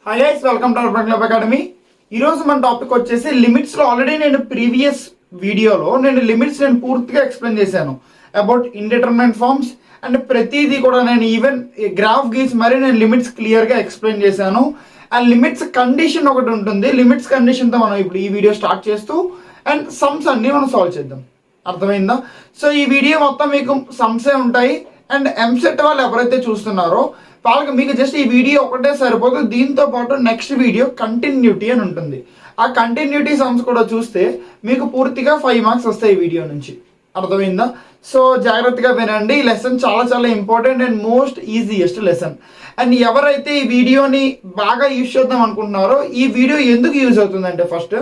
Hi guys, welcome to urban club academy. ఈరోజు మన topic వచ్చేసి లిమిట్స్లో. ఆల్రెడీ నేను ప్రీవియస్ వీడియోలో లిమిట్స్ పూర్తిగా ఎక్స్ప్లెయిన్ చేశాను అబౌట్ ఇండిటర్మినెంట్ ఫార్మ్స్ అండ్ ప్రతిదీ కూడా నేను ఈవెన్ గ్రాఫ్ గీసి మరి నేను లిమిట్స్ క్లియర్గా ఎక్స్ప్లెయిన్ చేశాను. అండ్ లిమిట్స్ కండిషన్ ఒకటి ఉంటుంది. లిమిట్స్ కండిషన్తో మనం ఇప్పుడు ఈ వీడియో స్టార్ట్ చేస్తూ అండ్ సమ్స్ అన్నీ మనం సాల్వ్ చేద్దాం. అర్థమైందా? సో ఈ వీడియో మొత్తం మీకు సమ్సే ఉంటాయి. అండ్ ఎంసెట్ వాళ్ళు ఎవరైతే చూస్తున్నారో వాళ్ళకి మీకు జస్ట్ ఈ వీడియో ఒకటే సరిపోదు. దీంతో పాటు నెక్స్ట్ వీడియో కంటిన్యూటీ అని ఉంటుంది. ఆ కంటిన్యూటీ సమ్స్ కూడా చూస్తే మీకు పూర్తిగా 5 మార్క్స్ వస్తాయి ఈ వీడియో నుంచి. అర్థమైందా? సో జాగ్రత్తగా వినండి. ఈ లెసన్ చాలా చాలా important and most easiest lesson. And ఎవరైతే ఈ వీడియోని బాగా యూజ్ చేద్దాం అనుకుంటున్నారో ఈ వీడియో ఎందుకు యూజ్ అవుతుందంటే ఫస్ట్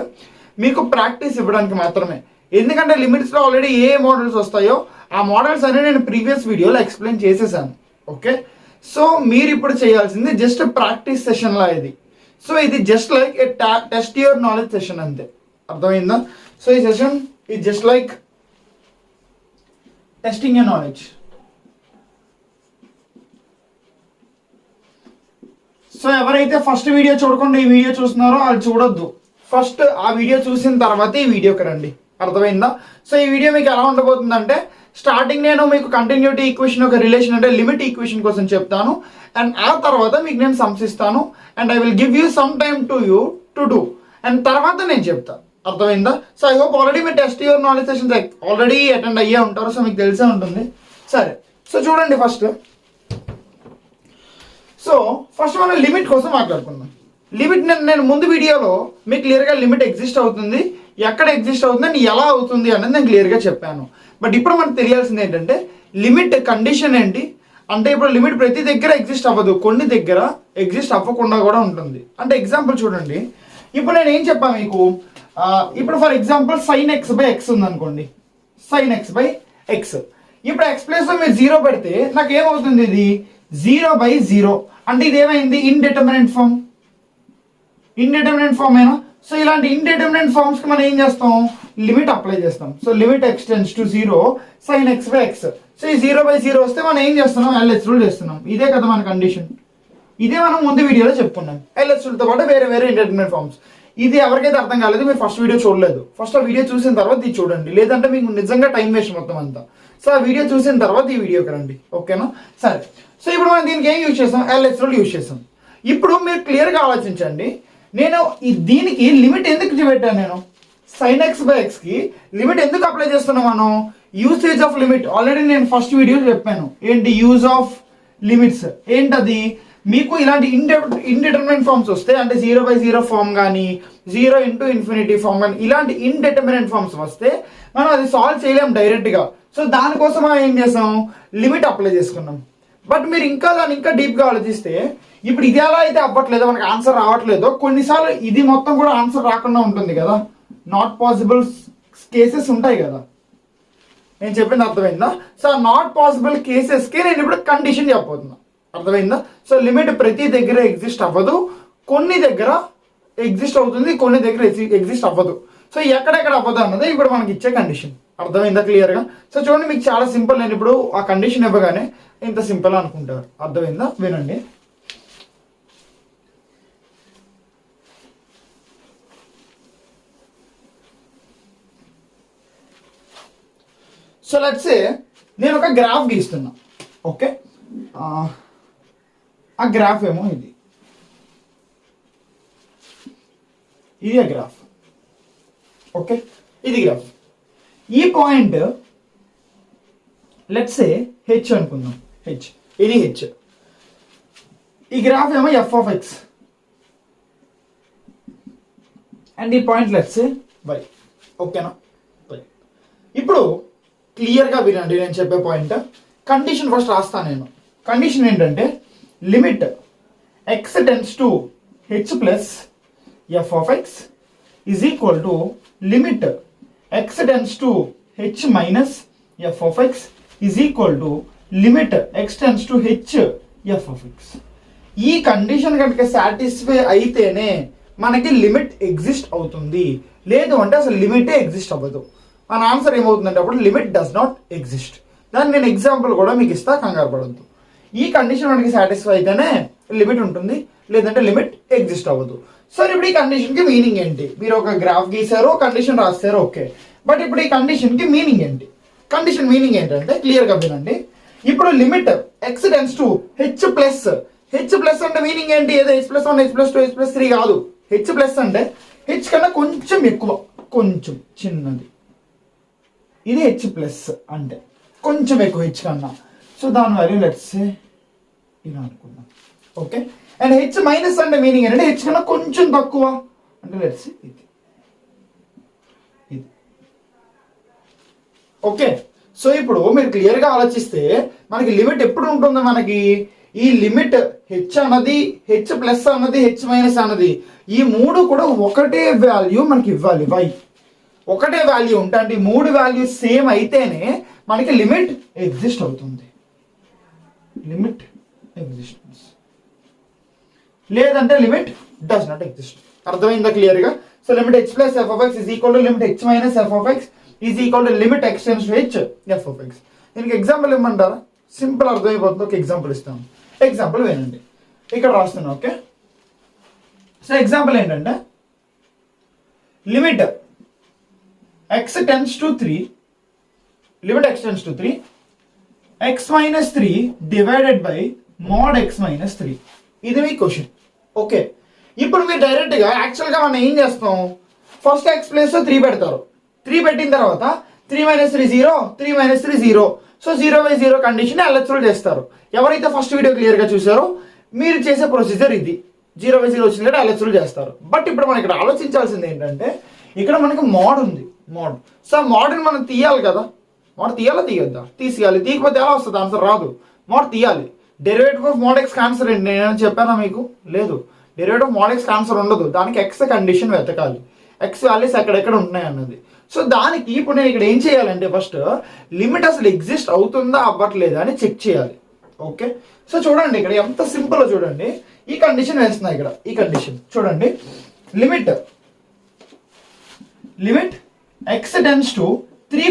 మీకు ప్రాక్టీస్ ఇవ్వడానికి మాత్రమే. ఎందుకంటే లిమిట్స్లో ఆల్రెడీ ఏ మోడల్స్ వస్తాయో ఆ మోడల్స్ అన్ని నేను ప్రీవియస్ వీడియోలో ఎక్స్ప్లెయిన్ చేసేసాను. ఓకే, సో మీరు ఇప్పుడు చేయాల్సింది జస్ట్ ప్రాక్టీస్ సెషన్లా ఇది. సో ఇది just like A test your knowledge session అంతే. అర్థమైందా? సో ఈ సెషన్ ఇది just like testing your knowledge. So ఎవరైతే ఫస్ట్ వీడియో చూడకుండా ఈ వీడియో చూస్తున్నారో వాళ్ళు చూడొద్దు. ఫస్ట్ ఆ వీడియో చూసిన తర్వాత ఈ వీడియోకి రండి. అర్థమైందా? సో ఈ వీడియో మీకు ఎలా ఉండబోతుందంటే స్టార్టింగ్ నేను మీకు కంటిన్యూటీ ఈక్వేషన్ ఒక రిలేషన్ అంటే లిమిట్ ఈక్వేషన్ కోసం చెప్తాను. అండ్ ఆ తర్వాత మీకు నేను సమ్స్ ఇస్తాను. And I will give you some time to you to do. And తర్వాత నేను చెప్తాను. అర్థమైందా? సో ఐ హోప్ ఆల్రెడీ మీరు test your knowledge sessions already attend అయ్యే ఉంటారు. సో మీకు తెలిసే ఉంటుంది. సరే, సో చూడండి ఫస్ట్ మనం లిమిట్ కోసం మాట్లాడుకుందాం. లిమిట్ నేను ముందు వీడియోలో మీకు క్లియర్గా లిమిట్ ఎగ్జిస్ట్ అవుతుంది, ఎక్కడ ఎగ్జిస్ట్ అవుతుంది అండ్ ఎలా అవుతుంది అనేది నేను క్లియర్గా చెప్పాను. బట్ ఇప్పుడు మనకు తెలియాల్సింది ఏంటంటే లిమిట్ కండిషన్ ఏంటి అంటే ఇప్పుడు లిమిట్ ప్రతి దగ్గర ఎగ్జిస్ట్ అవ్వదు, కొన్ని దగ్గర ఎగ్జిస్ట్ అవ్వకుండా కూడా ఉంటుంది. అంటే ఎగ్జాంపుల్ చూడండి. ఇప్పుడు నేను ఏం చెప్పాను మీకు, ఇప్పుడు for example sine x by x ఉందనుకోండి. Sine x by x. ఇప్పుడు ఎక్స్ ప్లేస్లో మీరు 0 పెడితే నాకు ఏమవుతుంది? ఇది 0/0 అంటే ఇది ఏమైంది? Indeterminate form. ఇండిటర్మినెంట్ ఫామ్ ఏనా? సో ఇలాంటి ఇండిటర్మినెంట్ ఫార్మ్స్కి మనం ఏం చేస్తాం? లిమిట్ అప్లై చేస్తాం. So limit x tends to 0 sine x by x. So ఈ 0/0 వస్తే మనం ఏం చేస్తున్నాం? ఎల్హెచ్ రూల్ చేస్తున్నాం. ఇదే కదా మన కండిషన్. ఇదే మనం ముందు వీడియోలో చెప్పుకున్నాం. ఎల్హెచ్ రూల్తో పాటు వేరే వేరే ఇండిటర్మినెంట్ ఫార్మ్స్. ఇది ఎవరికైతే అర్థం కాలేదు, మీరు ఫస్ట్ వీడియో చూడలేదు, ఫస్ట్ ఆ వీడియో చూసిన తర్వాత ఇది చూడండి. లేదంటే మీకు నిజంగా టైం వేస్ట్ మొత్తం అంతా. సో ఆ వీడియో చూసిన తర్వాత ఈ వీడియోకి రండి. ఓకేనా? సరే, సో ఇప్పుడు మనం దీనికి ఏం యూజ్ చేస్తాం? ఎల్హెచ్ రూల్ యూజ్ చేస్తాం. ఇప్పుడు మీరు క్లియర్గా ఆలోచించండి. నేను దీనికి లిమిట్ ఎందుకు పెట్టాను? నేను సైన్ ఎక్స్ బై ఎక్స్కి లిమిట్ ఎందుకు అప్లై చేస్తున్నాం? మనం యూసేజ్ ఆఫ్ లిమిట్ ఆల్రెడీ నేను ఫస్ట్ వీడియోలో చెప్పాను. ఏంటి యూజ్ ఆఫ్ లిమిట్స్? ఏంటది? మీకు ఇలాంటి ఇండిటర్మినెంట్ ఫార్మ్స్ వస్తే అంటే 0/0 ఫామ్ కానీ 0 × ఫామ్ కానీ ఇలాంటి ఇండిటర్మినెంట్ ఫార్మ్స్ వస్తే మనం అది సాల్వ్ చేయలేం డైరెక్ట్గా. సో దానికోసం మనం ఏం చేసాం? లిమిట్ అప్లై చేసుకున్నాం. బట్ మీరు దాన్ని ఇంకా డీప్గా ఆలోచిస్తే ఇప్పుడు ఇది ఎలా అయితే అవ్వట్లేదో, మనకు ఆన్సర్ రావట్లేదో, కొన్నిసార్లు ఇది మొత్తం కూడా ఆన్సర్ రాకుండా ఉంటుంది కదా. నాట్ పాసిబుల్ కేసెస్ ఉంటాయి కదా. నేను చెప్పింది అర్థమైందా? సో నాట్ పాసిబుల్ కేసెస్కి నేను ఇప్పుడు కండిషన్ చెప్పబోతున్నా. అర్థమైందా? సో లిమిట్ ప్రతి దగ్గర ఎగ్జిస్ట్ అవ్వదు, కొన్ని దగ్గర ఎగ్జిస్ట్ అవుతుంది, కొన్ని దగ్గర ఎగ్జిస్ట్ అవ్వదు. సో ఎక్కడెక్కడ అవ్వదు అన్నది ఇప్పుడు మనకి ఇచ్చే కండిషన్. అర్థమైందా క్లియర్గా? సో చూడండి, మీకు చాలా సింపుల్. నేను ఇప్పుడు ఆ కండిషన్ ఇవ్వగానే ఇంత సింపుల్ అనుకుంటారు. అర్థమైందా? వినండి. సో లెట్స్ సే నేను ఒక గ్రాఫ్ గీస్తున్నా. ఓకే, ఆ గ్రాఫ్ ఏమో ఇది ఆ గ్రాఫ్. ఓకే, ఇది గ్రాఫ్. ఈ పాయింట్ లెట్స్ సే హెచ్ అనుకుందాం. ఇది హెచ్. ఈ గ్రాఫ్ ఏమో f(x) అండ్ ఈ పాయింట్ లెట్స్ సే y. ఓకేనా? ఇప్పుడు క్లియర్గా వినండి నేను చెప్పే పాయింట్. కండిషన్ ఫస్ట్ రాస్తాను నేను. కండిషన్ ఏంటంటే limit x tends to h plus f(x) is equal to limit x tends to h minus f(x) is equal to limit x tends to h f(x). ఈ కండిషన్ కనుక satisfy అయితేనే మనకి limit exist అవుతుంది. లేదు అంటే అసలు లిమిటే exist అవ్వదు. మన ఆన్సర్ ఏమవుతుందంటే అప్పుడు లిమిట్ డస్ నాట్ ఎగ్జిస్ట్. దాన్ని నేను ఎగ్జాంపుల్ కూడా మీకు ఇస్తా, కంగారు పడద్దు. ఈ కండిషన్ మనకి సాటిస్ఫై అయితేనే లిమిట్ ఉంటుంది, లేదంటే లిమిట్ ఎగ్జిస్ట్ అవ్వదు. సరే ఇప్పుడు ఈ కండిషన్కి మీనింగ్ ఏంటి? మీరు ఒక గ్రాఫ్ గీసారు, కండిషన్ రాస్తారు, ఓకే. బట్ ఇప్పుడు ఈ కండిషన్కి మీనింగ్ ఏంటి? కండిషన్ మీనింగ్ ఏంటంటే క్లియర్గా వినండి. ఇప్పుడు limit x tends to H plus. H plus అంటే మీనింగ్ ఏంటి? ఏదో H+1 H+2 H+3 కాదు. హెచ్ ప్లస్ అంటే హెచ్ కన్నా కొంచెం ఎక్కువ, కొంచెం చిన్నది. ఇది హెచ్ ప్లస్ అంటే కొంచెం ఎక్కువ హెచ్ కన్నా. సో దాని వాల్యూ లెట్స్ ఇలా అనుకుందాం, ఓకే. అండ్ హెచ్ మైనస్ అంటే మీనింగ్ ఏంటంటే హెచ్ కన్నా కొంచెం తక్కువ అంటే లెట్స్ ఇది, ఓకే. సో ఇప్పుడు మీరు క్లియర్గా ఆలోచిస్తే మనకి లిమిట్ ఎప్పుడు ఉంటుందో, మనకి ఈ లిమిట్ హెచ్ అన్నది, హెచ్ ప్లస్ అన్నది, హెచ్ మైనస్ అన్నది, ఈ మూడు కూడా ఒకటే వాల్యూ మనకి ఇవ్వాలి. వై ఒకటే వాల్యూ ఉంటే అంటే ఈ మూడు వాల్యూస్ సేమ్ అయితేనే మనకి లిమిట్ ఎగ్జిస్ట్ అవుతుంది. లిమిట్ ఎగ్జిస్టెన్స్, లేదంటే లిమిట్ డస్ నాట్ ఎగ్జిస్ట్. అర్థమైందా క్లియర్గా? So limit H plus F of X is equal to limit H minus F of X is equal to limit x tends to H F of X. దీనికి example ఇవ్వమంటారా? Simple అర్థమైపోతుంది. ఒక example ఇస్తాను. Example వినండి, ఇక్కడ రాస్తున్నా, okay. So example ఏంటంటే limit x tends to 3, limit x tends to 3 X minus 3 divided by mod X minus 3. ఇది మీ క్వశ్చన్, ఓకే. ఇప్పుడు మీరు డైరెక్ట్గా యాక్చువల్గా మనం ఏం చేస్తాం, ఫస్ట్ ఎక్స్ ప్లేస్ 3 పెడతారు. 3 పెట్టిన తర్వాత 3 మైనస్ 3 0, 3 మైనస్ 3 0. సో 0/0 కండిషన్ ఎల్హెచ్లో చేస్తారు. ఎవరైతే ఫస్ట్ వీడియో క్లియర్గా చూసారో మీరు చేసే ప్రొసీజర్ ఇది. 0/0 వచ్చింది కదా ఎల్హెచ్లో చేస్తారు. బట్ ఇప్పుడు మనం ఇక్కడ ఆలోచించాల్సింది ఏంటంటే ఇక్కడ మనకి మోడ్ ఉంది, మోడ్. సో మోడ్ని మనం తీయాలి కదా. మోడ్ తీయాలా తీయొద్దా? తీసేయాలి. తీయకపోతే ఎలా వస్తుంది? ఆన్సర్ రాదు. మోడ్ తీయాలి. Derivative of mode X answer ఏంటి? నేను చెప్పానా మీకు? లేదు. Derivative of mode X answer ఉండదు. దానికి ఎక్స్ కండిషన్ వెతకాలి, ఎక్స్ వాల్యూస్ ఎక్కడెక్కడ ఉన్నాయి అన్నది. సో దానికి ఇప్పుడు నేను ఇక్కడ ఏం చేయాలంటే ఫస్ట్ లిమిట్ అసలు ఎగ్జిస్ట్ అవుతుందా అవ్వట్లేదా అని చెక్ చేయాలి, ఓకే. సో చూడండి ఇక్కడ ఎంత సింపుల్ చూడండి. ఈ కండిషన్ వేస్తున్నా ఇక్కడ. ఈ కండిషన్ చూడండి, limit x tends to 3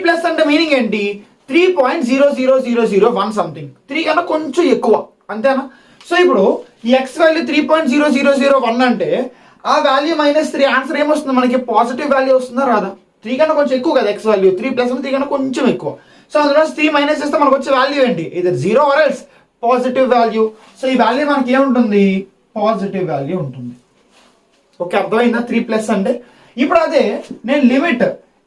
plus అంటే మీనింగ్ ఏంటి? 3.00001 సంథింగ్. 3 కన్నా కొంచెం ఎక్కువ, అంతేనా? సో ఇప్పుడు ఈ ఎక్స్ వాల్యూ 3.0001 అంటే ఆ వాల్యూ -3 ఆన్సర్ ఏమొస్తుంది మనకి? పాజిటివ్ వాల్యూ వస్తుందా రాదా? 3 కన్నా కొంచెం ఎక్కువ కదా ఎక్స్ వాల్యూ. 3 ప్లస్ 3 కన్నా కొంచెం ఎక్కువ. సో అందులో 3 మైనస్ చేస్తే మనకు వచ్చే వాల్యూ ఏంటి? ఇది 0 or else positive value. So ఈ వాల్యూ మనకి ఏముంటుంది? పాజిటివ్ వాల్యూ ఉంటుంది, ఓకే. అర్థమైందా? 3 ప్లస్ అంటే ఇప్పుడు అదే నేను limit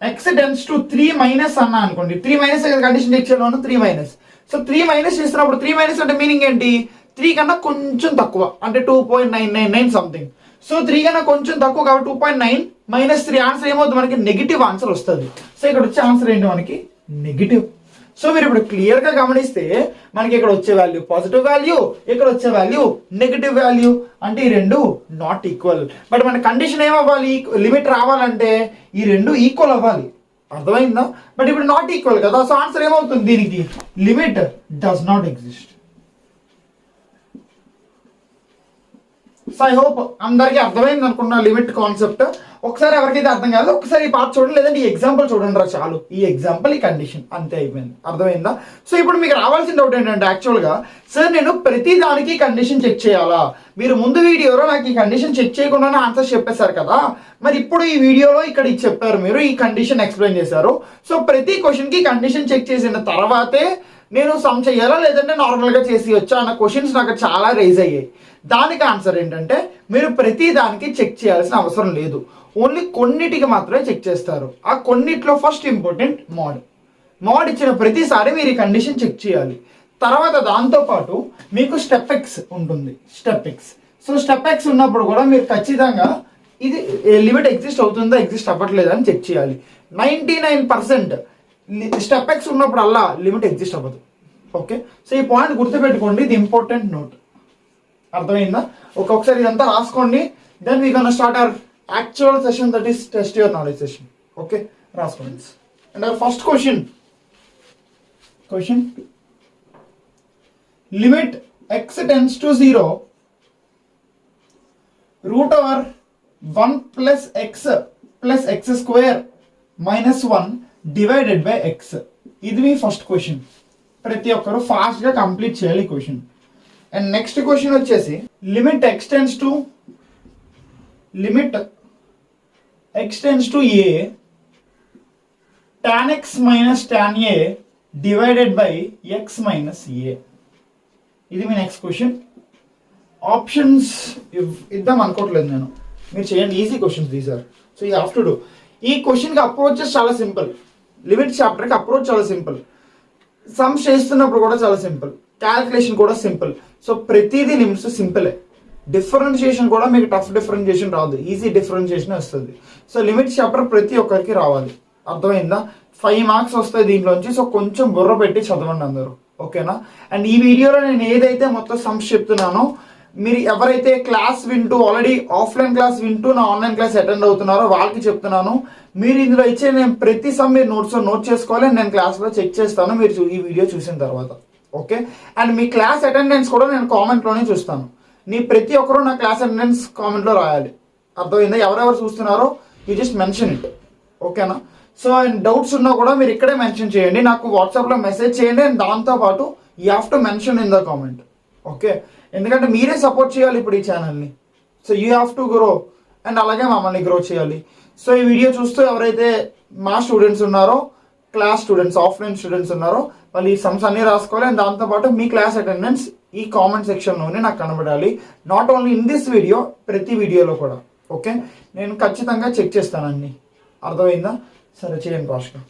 x tends to 3 minus అన్నా అనుకోండి. 3 మైనస్ కండిషన్ చెక్ చేయడం 3 మైనస్. సో 3 మైనస్ చేస్తున్నప్పుడు 3 మైనస్ అంటే మీనింగ్ ఏంటి? 3 కన్నా కొంచెం తక్కువ అంటే 2.999 సంథింగ్. సో 3 కన్నా కొంచెం తక్కువ కాబట్టి 2.9 మైనస్ 3 ఆన్సర్ ఏమవుతుంది మనకి? నెగిటివ్ ఆన్సర్ వస్తుంది. సో ఇక్కడ వచ్చే ఆన్సర్ ఏంటి మనకి? నెగిటివ్. సో మీరు ఇప్పుడు క్లియర్గా గమనిస్తే మనకి ఇక్కడ వచ్చే వాల్యూ పాజిటివ్ వాల్యూ, ఇక్కడ వచ్చే వాల్యూ నెగిటివ్ వాల్యూ. అంటే ఈ రెండు నాట్ ఈక్వల్. బట్ మన కండిషన్ ఏమవ్వాలి? లిమిట్ రావాలంటే ఈ రెండు ఈక్వల్ అవ్వాలి. అర్థమైందా? బట్ ఇప్పుడు నాట్ ఈక్వల్ కదా. సో ఆన్సర్ ఏమవుతుంది దీనికి? Limit does not exist. So I hope అందరికీ అర్థమైంది అనుకున్నా లిమిట్ కాన్సెప్ట్. ఒకసారి ఎవరికైతే అర్థం కాదు ఒకసారి ఈ పార్ట్ చూడండి, లేదంటే ఈ ఎగ్జాంపుల్ చూడండి రా చాలు. ఈ ఎగ్జాంపుల్, ఈ కండిషన్, అంతే అయిపోయింది. అర్థమైందా? సో ఇప్పుడు మీకు రావాల్సిన డౌట్ ఏంటంటే యాక్చువల్గా సార్ నేను ప్రతి దానికి కండిషన్ చెక్ చేయాలా? మీరు ముందు వీడియోలో నాకు ఈ కండిషన్ చెక్ చేయకుండానే ఆన్సర్ చెప్పేశారు కదా, మరి ఇప్పుడు ఈ వీడియోలో ఇక్కడ ఇది చెప్పారు, మీరు ఈ కండిషన్ ఎక్స్ప్లెయిన్ చేశారు. సో ప్రతి క్వశ్చన్కి కండిషన్ చెక్ చేసిన తర్వాతే నేను సమ్ చేయాలా లేదంటే నార్మల్గా చేసి వచ్చా అన్న క్వశ్చన్స్ నాకు చాలా రైజ్ అయ్యాయి. దానికి ఆన్సర్ ఏంటంటే మీరు ప్రతి దానికి చెక్ చేయాల్సిన అవసరం లేదు. ఓన్లీ కొన్నిటికి మాత్రమే చెక్ చేస్తారు. ఆ కొన్నిట్లో ఫస్ట్ ఇంపార్టెంట్ మోడ్ ఇచ్చిన ప్రతిసారి మీరు ఈ కండిషన్ చెక్ చేయాలి. తర్వాత దాంతోపాటు మీకు స్టెప్ ఎక్స్ ఉంటుంది, step x. So step x ఉన్నప్పుడు కూడా మీరు ఖచ్చితంగా ఇది లిమిట్ ఎగ్జిస్ట్ అవుతుందా ఎగ్జిస్ట్ అవ్వట్లేదా అని చెక్ చేయాలి. 99% స్టెప్ ఎక్స్ ఉన్నప్పుడల్లా లిమిట్ ఎగ్జిస్ట్ అవ్వదు, ఓకే. సో ఈ పాయింట్ గుర్తుపెట్టుకోండి, ఇది ఇంపార్టెంట్ నోట్. అర్థమైందా? ఒక్కొక్కసారి ఇదంతా రాసుకోండి. Then we gonna start our actual session, that is test your knowledge session, okay. రాసుకోండి. And our first question limit x tends to 0 √1 plus X square -1 divided by X. ఇది మీ first question. ప్రతి ఒక్కరు ఫాస్ట్గా కంప్లీట్ చేయాలి ఈ question. And next question వచ్చేసి limit x tends to a tan x minus tan a divided by x minus a. ఇది మీ నెక్స్ట్ క్వశ్చన్. ఆప్షన్స్ ఇద్దాం అనుకోవట్లేదు నేను, మీరు చేయండి. Easy questions these are. So you have to do. ఈ క్వశ్చన్కి అప్రోచెస్ చాలా సింపుల్. లిమిట్ చాప్టర్కి అప్రోచ్ చాలా సింపుల్. సమ్స్ చేస్తున్నప్పుడు కూడా చాలా సింపుల్. క్యాల్కులేషన్ కూడా సింపుల్. సో ప్రతిదీ లిమిట్స్ సింపులే. డిఫరెన్షియేషన్ కూడా మీకు టఫ్ డిఫరెన్షియేషన్ రాదు, ఈజీ డిఫరెన్షియేషన్ వస్తుంది. సో లిమిట్ చాప్టర్ ప్రతి ఒక్కరికి రావాలి. అర్థమైందా? 5 మార్క్స్ వస్తాయి దీంట్లోంచి. సో కొంచెం బుర్ర పెట్టి చదవండి అందరూ, ఓకేనా? అండ్ ఈ వీడియోలో నేను ఏదైతే మొత్తం సమ్స్ చెప్తున్నానో, మీరు ఎవరైతే క్లాస్ వింటూ ఆల్రెడీ ఆఫ్లైన్ క్లాస్ వింటూ నా ఆన్లైన్ క్లాస్ అటెండ్ అవుతున్నారో వాళ్ళకి చెప్తున్నాను. మీరు ఇందులో ఇచ్చే నేను ప్రతి సమ్ మీరు నోట్ చేసుకోవాలి. నేను క్లాస్లో చెక్ చేస్తాను మీరు ఈ వీడియో చూసిన తర్వాత, okay? And me class attendance కూడా నేను కామెంట్లోనే చూస్తాను. ప్రతి ఒక్కరూ నా క్లాస్ అటెండెన్స్ కామెంట్లో రాయాలి. అర్థమైందా? ఎవరెవరు చూస్తున్నారో యూ జస్ట్ మెన్షన్ ఇట్, ఓకేనా? సో అండ్ డౌట్స్ ఉన్నా కూడా మీరు ఇక్కడే మెన్షన్ చేయండి, నాకు వాట్సాప్లో మెసేజ్ చేయండి. అండ్ దాంతోపాటు you have to mention in the comment, okay? ఎందుకంటే మీరే సపోర్ట్ చేయాలి ఇప్పుడు ఈ ఛానల్ని. So you have to grow and అలాగే మమ్మల్ని గ్రో చేయాలి. సో ఈ వీడియో చూస్తూ ఎవరైతే మా స్టూడెంట్స్ ఉన్నారో, క్లాస్ స్టూడెంట్స్, ఆఫ్లైన్ స్టూడెంట్స్ ఉన్నారో వాళ్ళు ఈ సమ్స్ అన్నీ రాసుకోవాలి. అండ్ దాంతోపాటు మీ క్లాస్ అటెండెన్స్ ఈ కామెంట్ సెక్షన్లోనే నాకు కనబడాలి. Not only in this video, ప్రతి వీడియోలో కూడా, ఓకే? నేను ఖచ్చితంగా చెక్ చేస్తాను అన్నీ. అర్థమైందా? సరే చేయండి ఫాస్ట్గా.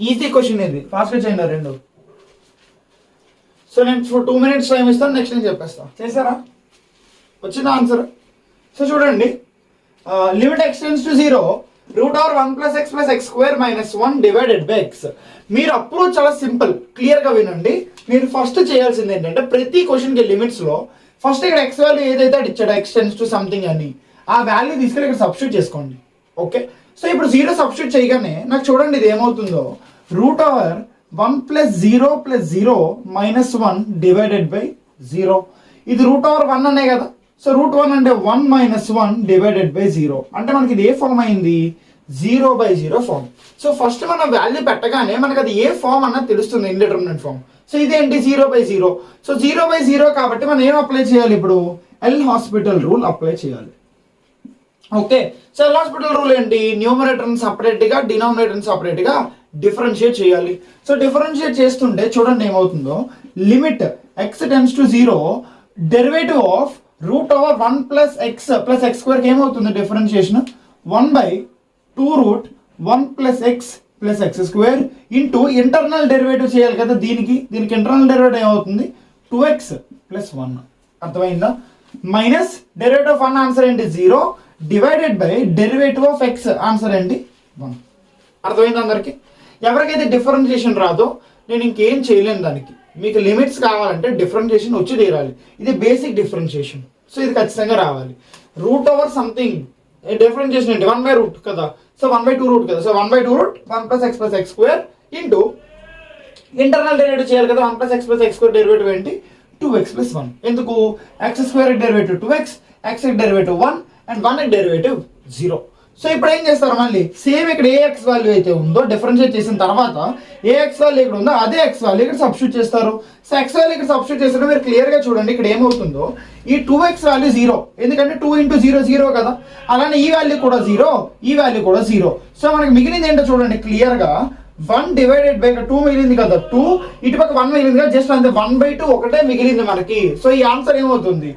ఈజీ క్వశ్చన్ ఇది, ఫాస్ట్గా చేయండి రెండు. సో నేను 2 minutes టైం ఇస్తాను, నెక్స్ట్ నేను చెప్పేస్తాను. చేశారా? వచ్చిందా ఆన్సర్? సో చూడండి, limit x tends to 0 √1 + x + x² - 1 divided by x. మీరు అప్రోచ్ చాలా సింపుల్, క్లియర్గా వినండి. మీరు ఫస్ట్ చేయాల్సింది ఏంటంటే ప్రతి క్వశ్చన్కి లిమిట్స్లో ఫస్ట్ ఇక్కడ x వాల్యూ ఏదైతే ఇచ్చాడో ఎక్స్టెండ్స్ టు సంథింగ్ అని ఆ వాల్యూ తీసుకెళ్ళి ఇక్కడ సబ్స్టిట్యూట్ చేసుకోండి, ఓకే? సో ఇప్పుడు 0 సబ్స్టిట్యూట్ చేయగానే నాకు చూడండి ఇది ఏమవుతుందో, √1 + 0 + 0 - 1 డివైడెడ్ బై 0. ఇది √1 అనే కదా. సో √1 అంటే 1 - 1 డివైడెడ్ బై 0. అంటే మనకి ఇది ఏ ఫామ్ అయింది? 0/0 ఫామ్. సో ఫస్ట్ మనం వాల్యూ పెట్టగానే మనకి అది ఏ ఫామ్ అన్నది తెలుస్తుంది, ఇండిటర్మినెంట్ ఫామ్. సో ఇదేంటి? 0/0. సో 0/0 కాబట్టి మనం ఏం అప్లై చేయాలి ఇప్పుడు? ఎల్ హాస్పిటల్ రూల్ అప్లై చేయాలి, okay? So L hospital rule ఏంటి? న్యూమరేటర్ని సపరేట్గా, డినామినేటర్ని సపరేట్గా డిఫరెన్షియేట్ చేయాలి. సో డిఫరెన్షియేట్ చేస్తుంటే చూడండి ఏమవుతుందో, limit x → 0 derivative of √1 + x + x² ఏమవుతుంది? Differentiation 1/2√1 + x + x² into internal derivative చేయాలి కదా. దీనికి ఇంటర్నల్ డెరివేటివ్ ఏమవుతుంది? 2x + 1. అర్థమైందా? మైనస్ డెరివేటివ్ ఆఫ్ 1 ఆన్సర్ ఏంటి? 0 divided by derivative of x answer ఏంటి? 1. అర్థమైంది అందరికి? ఎవరికైతే డిఫరెన్షియేషన్ రాదో నేను ఇంకేం చేయలేను దానికి. మీకు లిమిట్స్ కావాలంటే డిఫరెన్షియేషన్ వచ్చి తీరాలి. ఇది బేసిక్ డిఫరెన్షియేషన్. సో ఇది ఖచ్చితంగా రావాలి. √ సంథింగ్ డిఫరెన్షియేషన్ ఏంటి? 1/√, కదా. సో 1/2 కదా. So 1/2√1 + x + x² into internal derivative చేయాలి కదా. 1 + x + x² డెరివేటివ్ ఏంటి? 2x + 1. ఎందుకు? x² derivative 2x, x derivative 1 and 1 derivative 0. So ఇప్పుడు ఏం చేస్తారు? మళ్ళీ సేమ్ ఇక్కడ ఏ ఎక్స్ వాల్యూ అయితే ఉందో డిఫరెన్షియేట్ చేసిన తర్వాత ఏ ఎక్స్ వాల్యూ ఇక్కడ ఉందో అదే ఎక్స్ వాల్యూ ఇక్కడ సబ్స్టిట్యూట్ చేస్తారు. సో ఎక్స్ వాల్యూ ఇక్కడ సబ్స్టిట్యూట్ చేస్తే మీరు క్లియర్గా చూడండి ఇక్కడ ఏమవుతుందో, ఈ 2x వాల్యూ 0, ఎందుకంటే 2 × 0 0 కదా. అలానే ఈ వాల్యూ కూడా 0, ఈ వాల్యూ కూడా 0. సో మనకి మిగిలింది ఏంటో చూడండి క్లియర్గా, 1 డివైడెడ్ బై 2 మిగిలింది కదా, 2 ఇటుపక్క 1 మిగిలింది కదా, జస్ట్ అంతే 1/2 ఒకటే మిగిలింది మనకి. సో ఈ ఆన్సర్ ఏమవుతుంది?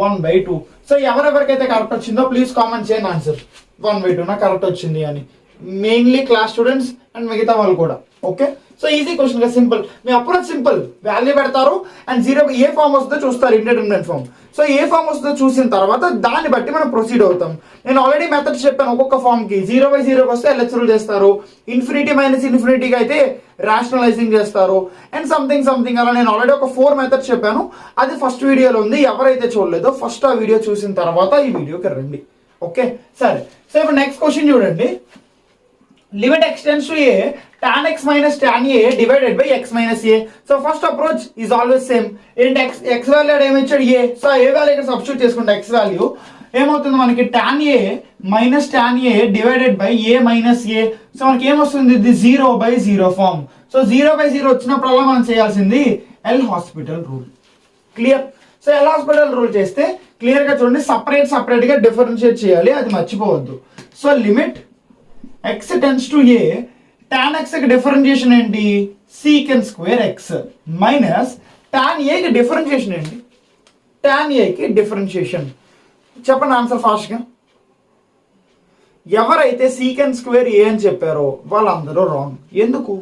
1/2. సో ఎవరెవరికైతే కరెక్ట్ వచ్చిందో ప్లీజ్ కామెంట్ చేయండి ఆన్సర్ 1/2 నాకు కరెక్ట్ వచ్చింది అని. మెయిన్లీ క్లాస్ స్టూడెంట్స్ అండ్ మిగతా వాళ్ళు కూడా, ఓకే? సో ఈజీ క్వశ్చన్ గా, సింపుల్. మీ అప్రోచ్ సింపుల్, వాల్యూ పెడతారు అండ్ 0 ఏ ఫామ్ వస్తుందో చూస్తారు, ఇండిటర్మినెంట్ ఫామ్. సో ఏ ఫామ్ వస్తుందో చూసిన తర్వాత దాన్ని బట్టి మనం ప్రొసీడ్ అవుతాం. నేను ఆల్రెడీ మెథడ్స్ చెప్పాను. ఒక్కొక్క ఫామ్కి 0/0 వస్తే LHS రూల్ చేస్తారు, ఇన్ఫినిటీ - ఇన్ఫినిటీకి అయితే రేషనలైజింగ్ చేస్తారు, అండ్ సంథింగ్ అలా నేను ఆల్రెడీ ఒక 4 మెథడ్స్ చెప్పాను. అది ఫస్ట్ వీడియోలో ఉంది. ఎవరైతే చూడలేదో ఫస్ట్ ఆ వీడియో చూసిన తర్వాత ఈ వీడియోకి రండి, ఓకే? సరే. సో ఇప్పుడు నెక్స్ట్ క్వశ్చన్ చూడండి. Limit x tends to a tan x - tan a divided by x - a. So first approach is always same. ఏంటి? x వాల్యూ ఏమి ఇచ్చాడు? ఏ. సో ఏ వాల్యూ ఇక్కడ సబ్స్టిట్యూట్ చేసుకుంటే x వాల్యూ ఏమవుతుంది మనకి? tan a - tan a divided by a - a. So మనకి ఏమొస్తుంది? ఇది 0/0 ఫామ్. సో 0/0 వచ్చినప్పుడల్లా మనం చేయాల్సింది L hospital rule, clear. So L hospital rule చేస్తే క్లియర్గా చూడండి, సపరేట్గా డిఫరెన్షియేట్ చేయాలి, అది మర్చిపోవద్దు. So limit x tends to a tan x కి డిఫరెన్షియేషన్ ఏంటి, సీకెన్ square X minus tan a కి డిఫరెన్షియేషన్ ఏంటి, tan a కి డిఫరెన్షియేషన్. చెప్పండి ఆన్సర్ ఫాస్ట్గా. ఎవరైతే సీకెన్ స్క్వేర్ ఏ అని చెప్పారో వాళ్ళందరూ రాంగ్. ఎందుకు,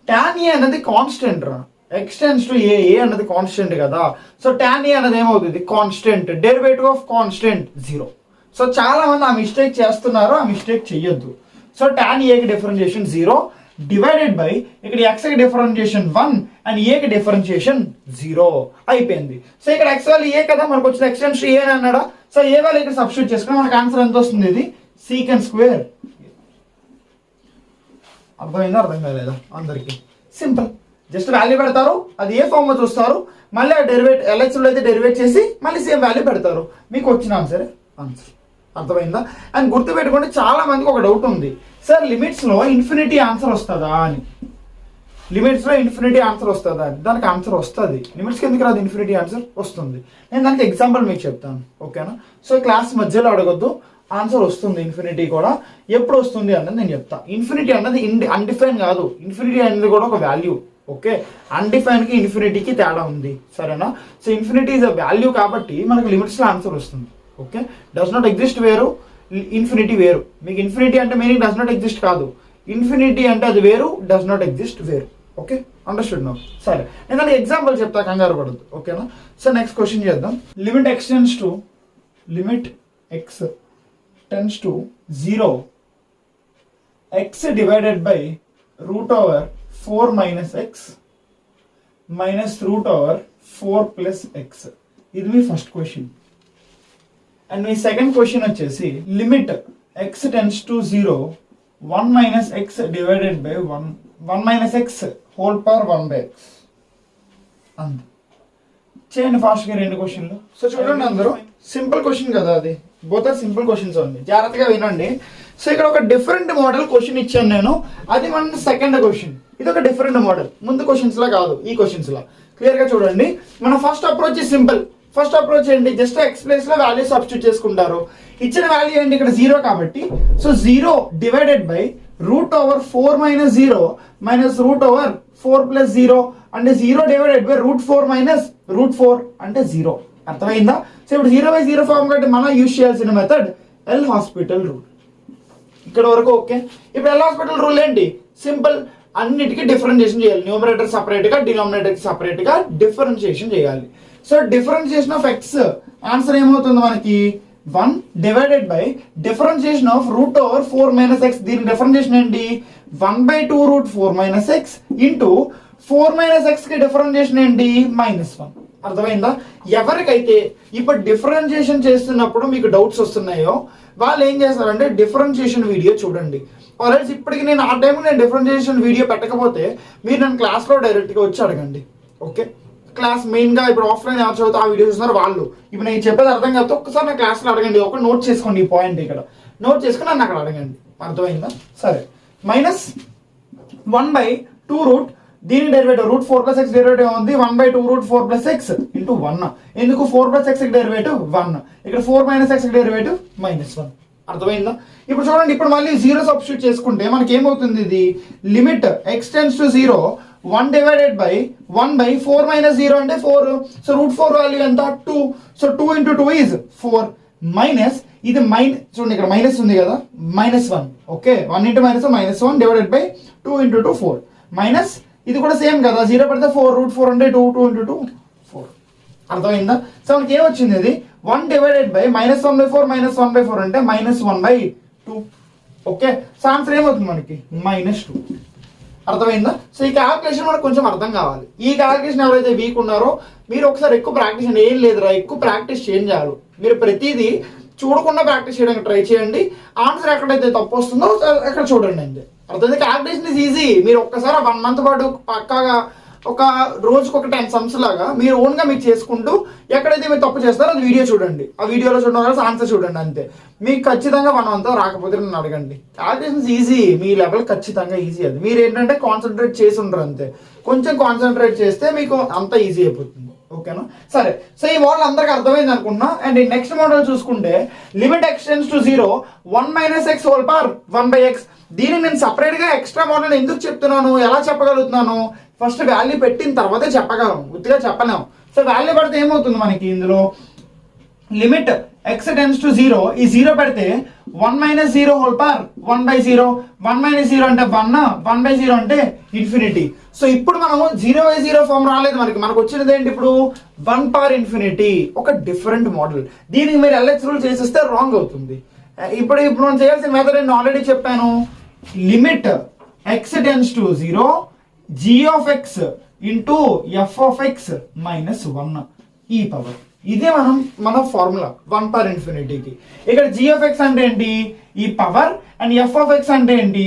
tan a అనేది కాన్స్టెంట్ రా, x టెన్స్ టు ఏ అన్నది కాన్స్టెంట్ కదా. సో tan a అనేది ఏమవుతుంది, constant, derivative of constant 0. So చాలా మంది ఆ మిస్టేక్ చేస్తున్నారు, ఆ మిస్టేక్ చెయ్యొద్దు. సో tan a కి డిఫరెన్షియేషన్ 0 డివైడెడ్ బై ఇక్కడ x కి డిఫరెన్షియేషన్ 1 అండ్ a కి డిఫరెన్షియేషన్ 0 అయిపోయింది. సో ఇక్కడ x వాల్యూ a కదా, మనకు వచ్చిన x టెన్స్ టు ఏ అని అన్నాడా. సో a వాల్యూ ఇక్కడ సబ్స్టిట్యూట్ చేసుకుని మనకు ఆన్సర్ ఎంత వస్తుంది, ఇది సీకెన్ స్క్వేర్. అర్థమైందా, అర్థం కాలేదా అందరికి? సింపుల్, జస్ట్ వాల్యూ పెడతారు, అది ఏ ఫామ్ లో చూస్తారు, మళ్ళీ ఆ డెరివేట్ ఎల్హెచ్లో అయితే డెరివేట్ చేసి మళ్ళీ సేమ్ వాల్యూ పెడతారు, మీకు వచ్చిన ఆన్సర్. అర్థమైందా? అండ్ గుర్తుపెట్టుకోండి, చాలా మందికి ఒక డౌట్ ఉంది, సార్ లిమిట్స్లో ఇన్ఫినిటీ ఆన్సర్ వస్తుందా అని. లిమిట్స్లో ఇన్ఫినిటీ ఆన్సర్ వస్తుందా అని, దానికి ఆన్సర్ వస్తుంది. లిమిట్స్కి ఎందుకు రాదు, ఇన్ఫినిటీ ఆన్సర్ వస్తుంది. నేను దానికి ఎగ్జాంపుల్ మీకు చెప్తాను, ఓకేనా? సో క్లాస్ మధ్యలో అడగొద్దు, ఆన్సర్ వస్తుంది. ఇన్ఫినిటీ కూడా ఎప్పుడు వస్తుంది అన్నది నేను చెప్తా. ఇన్ఫినిటీ అన్నది అన్డిఫైన్ కాదు, ఇన్ఫినిటీ అనేది కూడా ఒక వాల్యూ. ఓకే, అన్డిఫైన్కి ఇన్ఫినిటీకి తేడా ఉంది, సరేనా? So infinity is a value కాబట్టి మనకు లిమిట్స్లో ఆన్సర్ వస్తుంది. ఓకే, డస్ నాట్ ఎగ్జిస్ట్ వేరు, ఇన్ఫినిటీ వేరు. మీకు ఇన్ఫినిటీ అంటే మీనింగ్ డస్ నాట్ ఎగ్జిస్ట్ కాదు, ఇన్ఫినిటీ అంటే అది వేరు, డస్ నాట్ ఎగ్జిస్ట్ వేరు. Okay, understood no? సరే, నేను దానికి ఎగ్జాంపుల్ చెప్తా, కంగారు పడద్దు, ఓకేనా? సో నెక్స్ట్ క్వశ్చన్ చేద్దాం. Limit x tends to 0 x divided by root over 4 minus x minus root over 4 plus x. ఇది మీ ఫస్ట్ క్వశ్చన్. అండ్ మీ సెకండ్ క్వశ్చన్ వచ్చేసి limit x tends to 0 1 minus x divided by 1 minus x whole power 1 by x. అంతే, చేయండి ఫాస్ట్గా రెండు క్వశ్చన్లు. So చూడండి అందరూ, సింపుల్ క్వశ్చన్ కదా అది, బోత్ ఆర్ సింపుల్ క్వశ్చన్స్ ఉంది, జాగ్రత్తగా వినండి. సో ఇక్కడ ఒక డిఫరెంట్ మోడల్ క్వశ్చన్ ఇచ్చాను నేను, అది మన సెకండ్ క్వశ్చన్. ఇది ఒక డిఫరెంట్ మోడల్, ముందు క్వశ్చన్స్ లా కాదు, ఈ క్వశ్చన్స్ లా. క్లియర్ గా చూడండి, మన first approach simple. First approach ఏంటి, జస్ట్ ఎక్స్ ప్లేస్ లో వాల్యూ సబ్స్టిట్యూట్ చేసుకుంటారు. ఇచ్చిన వాల్యూ ఏంటి, ఇక్కడ 0 కాబట్టి, so 0 divided by root over 4 minus 0 minus root over 4 plus 0 అంటే 0 divided by root 4 minus root 4 అంటే 0. అర్థమైందా? సో ఇప్పుడు 0/0 ఫార్మ్ కాబట్టి మనం యూజ్ చేయాల్సిన మెథడ్ ఎల్ హాస్పిటల్ రూల్. ఇక్కడ వరకు ఓకే. ఇప్పుడు ఎల్ హాస్పిటల్ రూల్ ఏంటి, సింపుల్, అన్నిటికీ డిఫరెన్షియేషన్ చేయాలి. న్యూమరేటర్ సపరేట్గా, డినామినేటర్ సపరేట్గా డిఫరెన్షియేషన్ చేయాలి. So differentiation of x answer ఏమవుతుంది మనకి, 1 divided by differentiation of root over 4 minus x. దీని డిఫరెన్షియేషన్ ఏంటి, 1/2 root 4 minus x into 4 minus x కి డిఫరెన్షియేషన్ ఏంటి, -1. అర్థమైందా? ఎవరికైతే ఇప్పుడు డిఫరెన్షియేషన్ చేస్తున్నప్పుడు మీకు డౌట్స్ వస్తున్నాయో వాళ్ళు ఏం చేస్తారంటే డిఫరెన్షియేషన్ వీడియో చూడండి. ఆల్రెడీ ఇప్పటికి నేను ఆ టైంలో నేను డిఫరెన్షియేషన్ వీడియో పెట్టకపోతే మీరు నన్ను క్లాస్లో డైరెక్ట్గా వచ్చి అడగండి. ఓకే, క్లాస్ మెయిన్గా ఇప్పుడు ఆఫ్లైన్ ఎవరు చదువుతా ఆ వీడియో చూస్తున్నారు వాళ్ళు, ఇప్పుడు నేను చెప్పేది అర్థం కాదు, ఒక్కసారి నా క్లాస్లో అడగండి, ఒక నోట్ చేసుకోండి, ఈ పాయింట్ ఇక్కడ నోట్ చేసుకుని నన్ను అక్కడ అడగండి. అర్థమైందా? సరే, -1/2 రూట్, దీని derivative root 4 plus x derivative ఉంది, 1/2 రూట్ 4 ప్లస్ ఎక్స్ ఇంటూ 1. ఎందుకు 4 ప్లస్ ఎక్స్ డెరివేటివ్ 1, ఇక్కడ 4 మైనస్ ఎక్స్ డెరివేటివ్ -1. అర్థమైందా? ఇప్పుడు చూడండి, ఇప్పుడు మళ్ళీ 0 సబ్స్టిట్యూట్ చేసుకుంటే మనకి ఏమవుతుంది, ఇది limit x tends to 0 1 divided by 1/4 minus 0 అంటే 4. సో రూట్ 4 వాల్యూ ఎంత, 2. సో 2 ఇంటూ 2 ఈజ్ 4 మైనస్ ఇది చూడండి ఇక్కడ మైనస్ ఉంది కదా, -1. Okay, 1 into -1 divided by 2 into 2 4 minus ఇది కూడా సేమ్ కదా, 0 పెడితే 4 రూట్ 4 అంటే 2 ఇంటూ 2 4. అర్థమైందా? సో మనకి ఏమొచ్చింది, ఇది 1 డివైడెడ్ బై -1/4 -1/4 అంటే -1/2. ఓకే, సో ఆన్సర్ ఏమవుతుంది మనకి -2. అర్థమైందా? సో ఈ క్యాలిక్యులేషన్ మనకు కొంచెం అర్థం కావాలి. ఈ క్యాలిక్యులేషన్ ఎవరైతే వీక్ ఉన్నారో మీరు ఒకసారి ఎక్కువ ప్రాక్టీస్ చేయండి, ఏం లేదురా ఎక్కువ ప్రాక్టీస్ చేయండి చాలు. మీరు ప్రతిదీ చూడకుండా ప్రాక్టీస్ చేయడానికి ట్రై చేయండి, ఆన్సర్ ఎక్కడైతే తప్పు వస్తుందో అక్కడ చూడండి అంతే. అర్థమైంది? Calculation is easy. మీరు ఒక్కసారి 1 మంత్ పాటు పక్కాగా ఒక రోజుకు ఒక 10 సమ్స్ లాగా మీరు ఓన్గా మీకు చేసుకుంటూ ఎక్కడైతే మీరు తప్పు చేస్తారో అది వీడియో చూడండి, ఆ వీడియోలో చూడడం వల్ల ఆన్సర్ చూడండి అంతే. మీకు ఖచ్చితంగా 1 మంత్ రాకపోతే నన్ను అడగండి. క్యాలిక్యులేషన్స్ ఈజీ, మీ లెవెల్ ఖచ్చితంగా ఈజీ. అది మీరు ఏంటంటే కాన్సన్ట్రేట్ చేసి ఉండరు అంతే, కొంచెం కాన్సన్ట్రేట్ చేస్తే మీకు అంత ఈజీ అయిపోతుంది. ఓకేనా? సరే, సో ఈ మోడల్ అందరికి అర్థమైంది అనుకున్నా. అండ్ ఈ నెక్స్ట్ మోడల్ చూసుకుంటే limit x tends to 0 1 - x whole power 1/x. దీన్ని నేను సపరేట్గా ఎక్స్ట్రా మోడల్ ఎందుకు చెప్తున్నాను, ఎలా చెప్పగలుగుతున్నాను? ఫస్ట్ వాల్యూ పెట్టిన తర్వాతే చెప్పగలం, గుర్తుగా చెప్పలేము. సో వాల్యూ పెడితే ఏమవుతుంది మనకి ఇందులో లిమిట్ x టెన్స్ టు 0, ఈ 0 పెడితే 1 - 0 హోల్ పవర్ 1/0. 1 - 0 అంటే 1, 1/0 అంటే ఇన్ఫినిటీ. సో ఇప్పుడు మనం 0/0 ఫామ్ రాలేదు మనకు వచ్చినది ఏంటి ఇప్పుడు 1 పవర్ ఇన్ఫినిటీ. ఒక డిఫరెంట్ మోడల్. దీనికి మీరు LH రూల్ చేసేస్తే రాంగ్ అవుతుంది. ఇప్పుడు మనం చేయాల్సిన మెథడ్ నేను ఆల్రెడీ చెప్పాను. Limit x tends to 0 g(x) into f(x) -1 ఈ పవర్. ఇదే మన ఫార్ములా 1 పవర్ ఇన్ఫినిటీకి. ఇక్కడ g(x) అంటే ఏంటి, ఈ పవర్. అండ్ f(x) అంటే ఏంటి,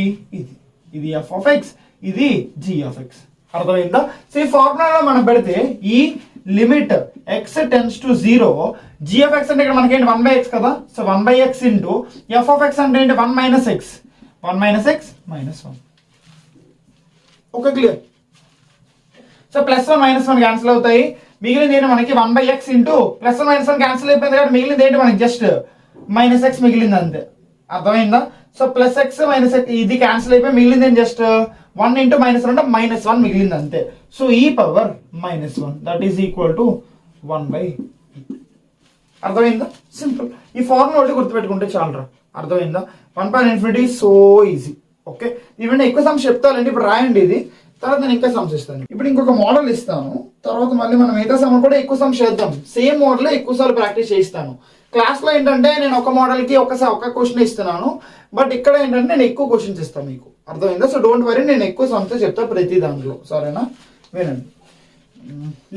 ఇది f(x), ఇది g(x). అర్థమైందా? సో ఈ ఫార్ములాలో మనం పెడితే ఈ limit x tends to 0 g(x) అంటే ఇక్కడ మనకేంటి 1/x కదా. సో 1/x ఇంటూ f(x) అంటే ఏంటి 1 - x. 1 - x -1. Okay, clear? So +1 -1 cancel అవుతాయి. మిగిలింది ఏంటి మనకి 1/x ఇంటూ +1 -1 క్యాన్సిల్ అయిపోయింది కాబట్టి మిగిలింది ఏంటి మనకి జస్ట్ -x మిగిలింది అంతే. అర్థమైందా? సో +x -x ఇది క్యాన్సిల్ అయిపోయి మిగిలింది ఏంటి జస్ట్ 1 ఇంటూ -1 అంటే -1 మిగిలింది అంతే. సో ఈ power -1 that is equal to 1/. అర్థమైందా? సింపుల్. ఈ ఫార్ములా ఒకటి గుర్తుపెట్టుకుంటే చాలరా. అర్థమైందా? 1 power infinity so easy. Okay, ఇవన్నీ ఎక్కువ సమ్స్ చెప్తానండి. ఇప్పుడు రాయండి ఇది, తర్వాత నేను ఇంకా సమ్స్ ఇస్తాను. ఇప్పుడు ఇంకొక మోడల్ ఇస్తాను, తర్వాత మళ్ళీ మనం మిగతా సమ్ కూడా ఎక్కువ సమ్స్ చేద్దాం. సేమ్ మోడల్ ఎక్కువసార్లు ప్రాక్టీస్ చేయిస్తాను. క్లాస్లో ఏంటంటే నేను ఒక మోడల్కి ఒక క్వశ్చన్ ఇస్తున్నాను, బట్ ఇక్కడ ఏంటంటే నేను ఎక్కువ క్వశ్చన్స్ ఇస్తాను మీకు. అర్థమైందా? సో డోంట్ వరీ, నేను ఎక్కువ సమ్స్ చెప్తాను ప్రతి దాంట్లో. సరేనా? వినండి.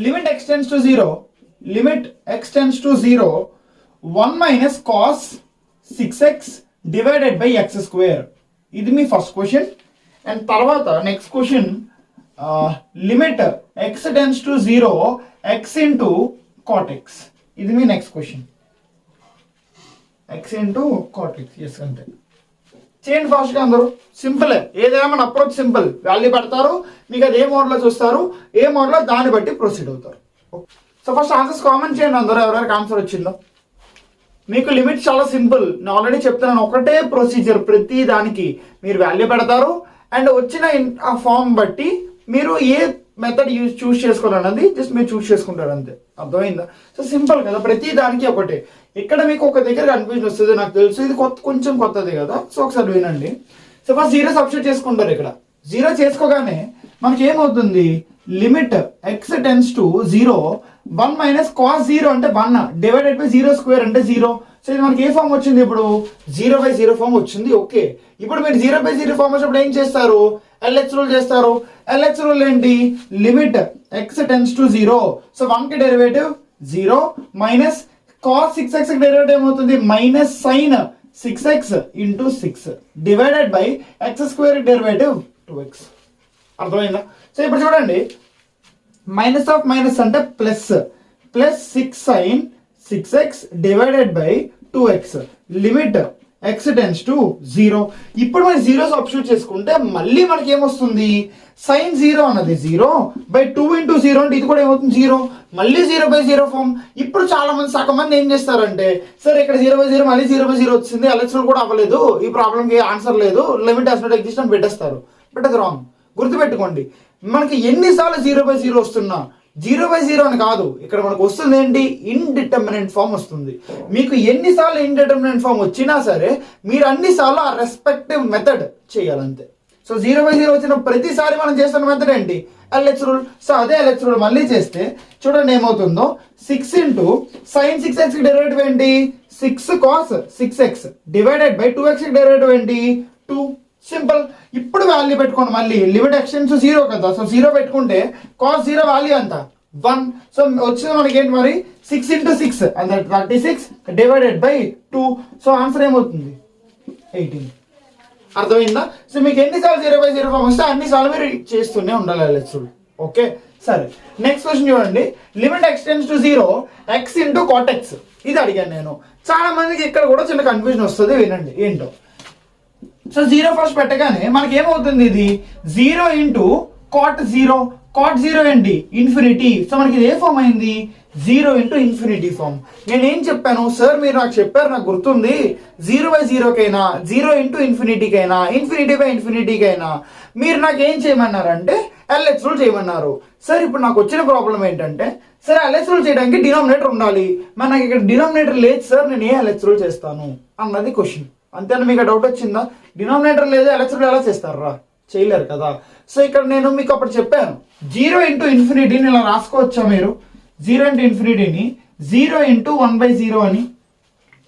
Limit x tends to 0 limit x tends to 0 1 - cos 6x divided by x². ఇది మీ ఫస్ట్ క్వశ్చన్. అండ్ తర్వాత next question limit x tends to 0 x into cot x. ఇది మీ next question. x into cot x. Yes అంతే. చేయండి ఫాస్ట్గా అందరూ. Simple. ఏదైనా మన అప్రోచ్ సింపుల్. వాల్యూ పెడతారు, మీకు అది ఏ మోడల్లో చూస్తారు, ఏ మోడల్లో దాన్ని బట్టి ప్రొసీడ్ అవుతారు. సో ఫస్ట్ ఆన్సర్స్ కామెంట్ చేయండి అందరూ, ఎవరెవరికి ఆన్సర్ వచ్చిందో. మీకు లిమిట్ చాలా సింపుల్. నేను ఆల్రెడీ చెప్తున్నాను, ఒకటే ప్రొసీజర్ ప్రతి దానికి. మీరు వాల్యూ పెడతారు అండ్ వచ్చిన ఆ ఫామ్ బట్టి మీరు ఏ మెథడ్ చూస్ చేసుకోవాలన్నది జస్ట్ మీరు చూస్ చేసుకుంటారు అంతే. అర్థమైందా? సో సింపుల్ కదా, ప్రతి దానికి ఒకటే. ఇక్కడ మీకు ఒక దగ్గర కన్ఫ్యూజన్ వస్తుంది నాకు తెలుసు, ఇది కొంచెం కొత్తది కదా. సో ఒకసారి వినండి. సో ఫస్ట్ 0 సబ్స్టిట్యూట్ చేసుకుంటారు. ఇక్కడ 0 చేసుకోగానే మనకి ఏమవుతుంది, limit x tends to 0 1 - cos 0 అంటే 1 డివైడెడ్ బై 0² అంటే 0. సో ఇది మనకి ఏ ఫామ్ వచ్చింది ఇప్పుడు 0/0 ఫామ్ వచ్చింది. ఓకే, ఇప్పుడు మీరు 0/0 ఫామ్ వచ్చినప్పుడు ఏం చేస్తారు, LH రూల్ చేస్తారు. LH రూల్ ఏంటి, limit x tends to 0 so 1కి derivative 0 minus cos 6x derivative ఏమవుతుంది -sin 6x into 6 divided by x² derivative 2x. అర్థమైందా? సో ఇప్పుడు చూడండి, మైనస్ ఆఫ్ మైనస్ అంటే plus 6 sin 6x divided by 2x limit x tends to 0. ఇప్పుడు మనం 0 substitute చేసుకుంటే మళ్ళీ మనకి ఏమొస్తుంది, sin 0 అన్నది 0 బై 2 ఇంటూ 0 అంటే ఇది కూడా ఏమవుతుంది 0, మళ్ళీ 0/0 ఫామ్. ఇప్పుడు చాలా మంది సగం మంది ఏం చేస్తారంటే, సరే ఇక్కడ 0/0 మళ్ళీ 0/0 వచ్చింది, LH రూల్ కూడా అవ్వలేదు, ఈ ప్రాబ్లంకి ఆన్సర్ లేదు, లిమిట్ డస్ నాట్ ఎగ్జిస్ట్ అని పెట్టేస్తారు. బట్ అది రాంగ్. గుర్తుపెట్టుకోండి, మనకి ఎన్నిసార్లు 0/0 వస్తున్నా 0/0 అని కాదు, ఇక్కడ మనకు వస్తుంది ఏంటి, ఇండిటర్మినెంట్ ఫామ్ వస్తుంది. మీకు ఎన్నిసార్లు ఇండిటర్మినెంట్ ఫామ్ వచ్చినా సరే మీరు అన్నిసార్లు ఆ రెస్పెక్టివ్ మెథడ్ చేయాలంతే. సో 0/0 వచ్చిన ప్రతిసారి మనం చేస్తున్న మెథడ్ ఏంటి, LH రూల్. సో అదే LH రూల్ మళ్ళీ చేస్తే చూడండి ఏమవుతుందో, 6 ఇంటూ sin 6x డెరివేటివ్ ఏంటి 6 cos 6x divided by 2x derivative ఏంటి 2. సింపుల్. ఇప్పుడు వాల్యూ పెట్టుకోండి, మళ్ళీ లిమిట్ x టెన్స్ టు 0 కదా. సో 0 పెట్టుకుంటే cos 0 వాల్యూ అంత 1. సో వచ్చింది మనకి ఏంటి మరి 6 ఇంటూ 6 అంటే 36 డివైడెడ్ బై 2. సో ఆన్సర్ ఏమవుతుంది 18. అర్థమైందా? సో మీకు ఎన్నిసార్లు 0/0 ఫామ్ వస్తే అన్నిసార్లు మీరు చేస్తూనే ఉండాలి LH రూల్. ఓకే, సరే నెక్స్ట్ క్వశ్చన్ చూడండి. Limit x tends to 0 x into cot x. ఇది అడిగాను నేను. చాలా మందికి ఇక్కడ కూడా చిన్న కన్ఫ్యూజన్ వస్తుంది, వినండి ఏంటో. సో 0 ఫస్ట్ పెట్టగానే మనకి ఏమవుతుంది, ఇది 0 ఇంటూ cot 0 కాట్ 0 ఏంటి ఇన్ఫినిటీ. సో మనకి ఇది ఏ ఫామ్ అయింది 0 ఇంటూ ఇన్ఫినిటీ ఫామ్. నేనేం చెప్పాను సార్, మీరు నాకు చెప్పారు, నాకు గుర్తుంది 0/0 కైనా 0 ఇంటూ ఇన్ఫినిటీకైనా ఇన్ఫినిటీకైనా మీరు నాకు ఏం చేయమన్నారంటే ఎల్హెచ్ రూల్ చేయమన్నారు. సార్ ఇప్పుడు నాకు వచ్చిన ప్రాబ్లం ఏంటంటే సరే ఎల్హెచ్ రూల్ చేయడానికి డినామినేటర్ ఉండాలి, మరి నాకు ఇక్కడ డినామినేటర్ లేదు సార్, నేను ఏ ఎల్హెచ్ రూల్ చేస్తాను అన్నది క్వశ్చన్. అంతేనా? మీకు డౌట్ వచ్చిందా? డినామినేటర్ లేదు ఎల్హెచ్ రూల్ ఎలా చేస్తారా? చేయలేరు కదా. సో ఇక్కడ నేను మీకు అప్పుడు చెప్పాను 0 ఇంటూ ఇన్ఫినిటీని ఇలా రాసుకోవచ్చా మీరు, 0 ఇంటూ ఇన్ఫినిటీని 0 ఇంటూ 1/0 అని.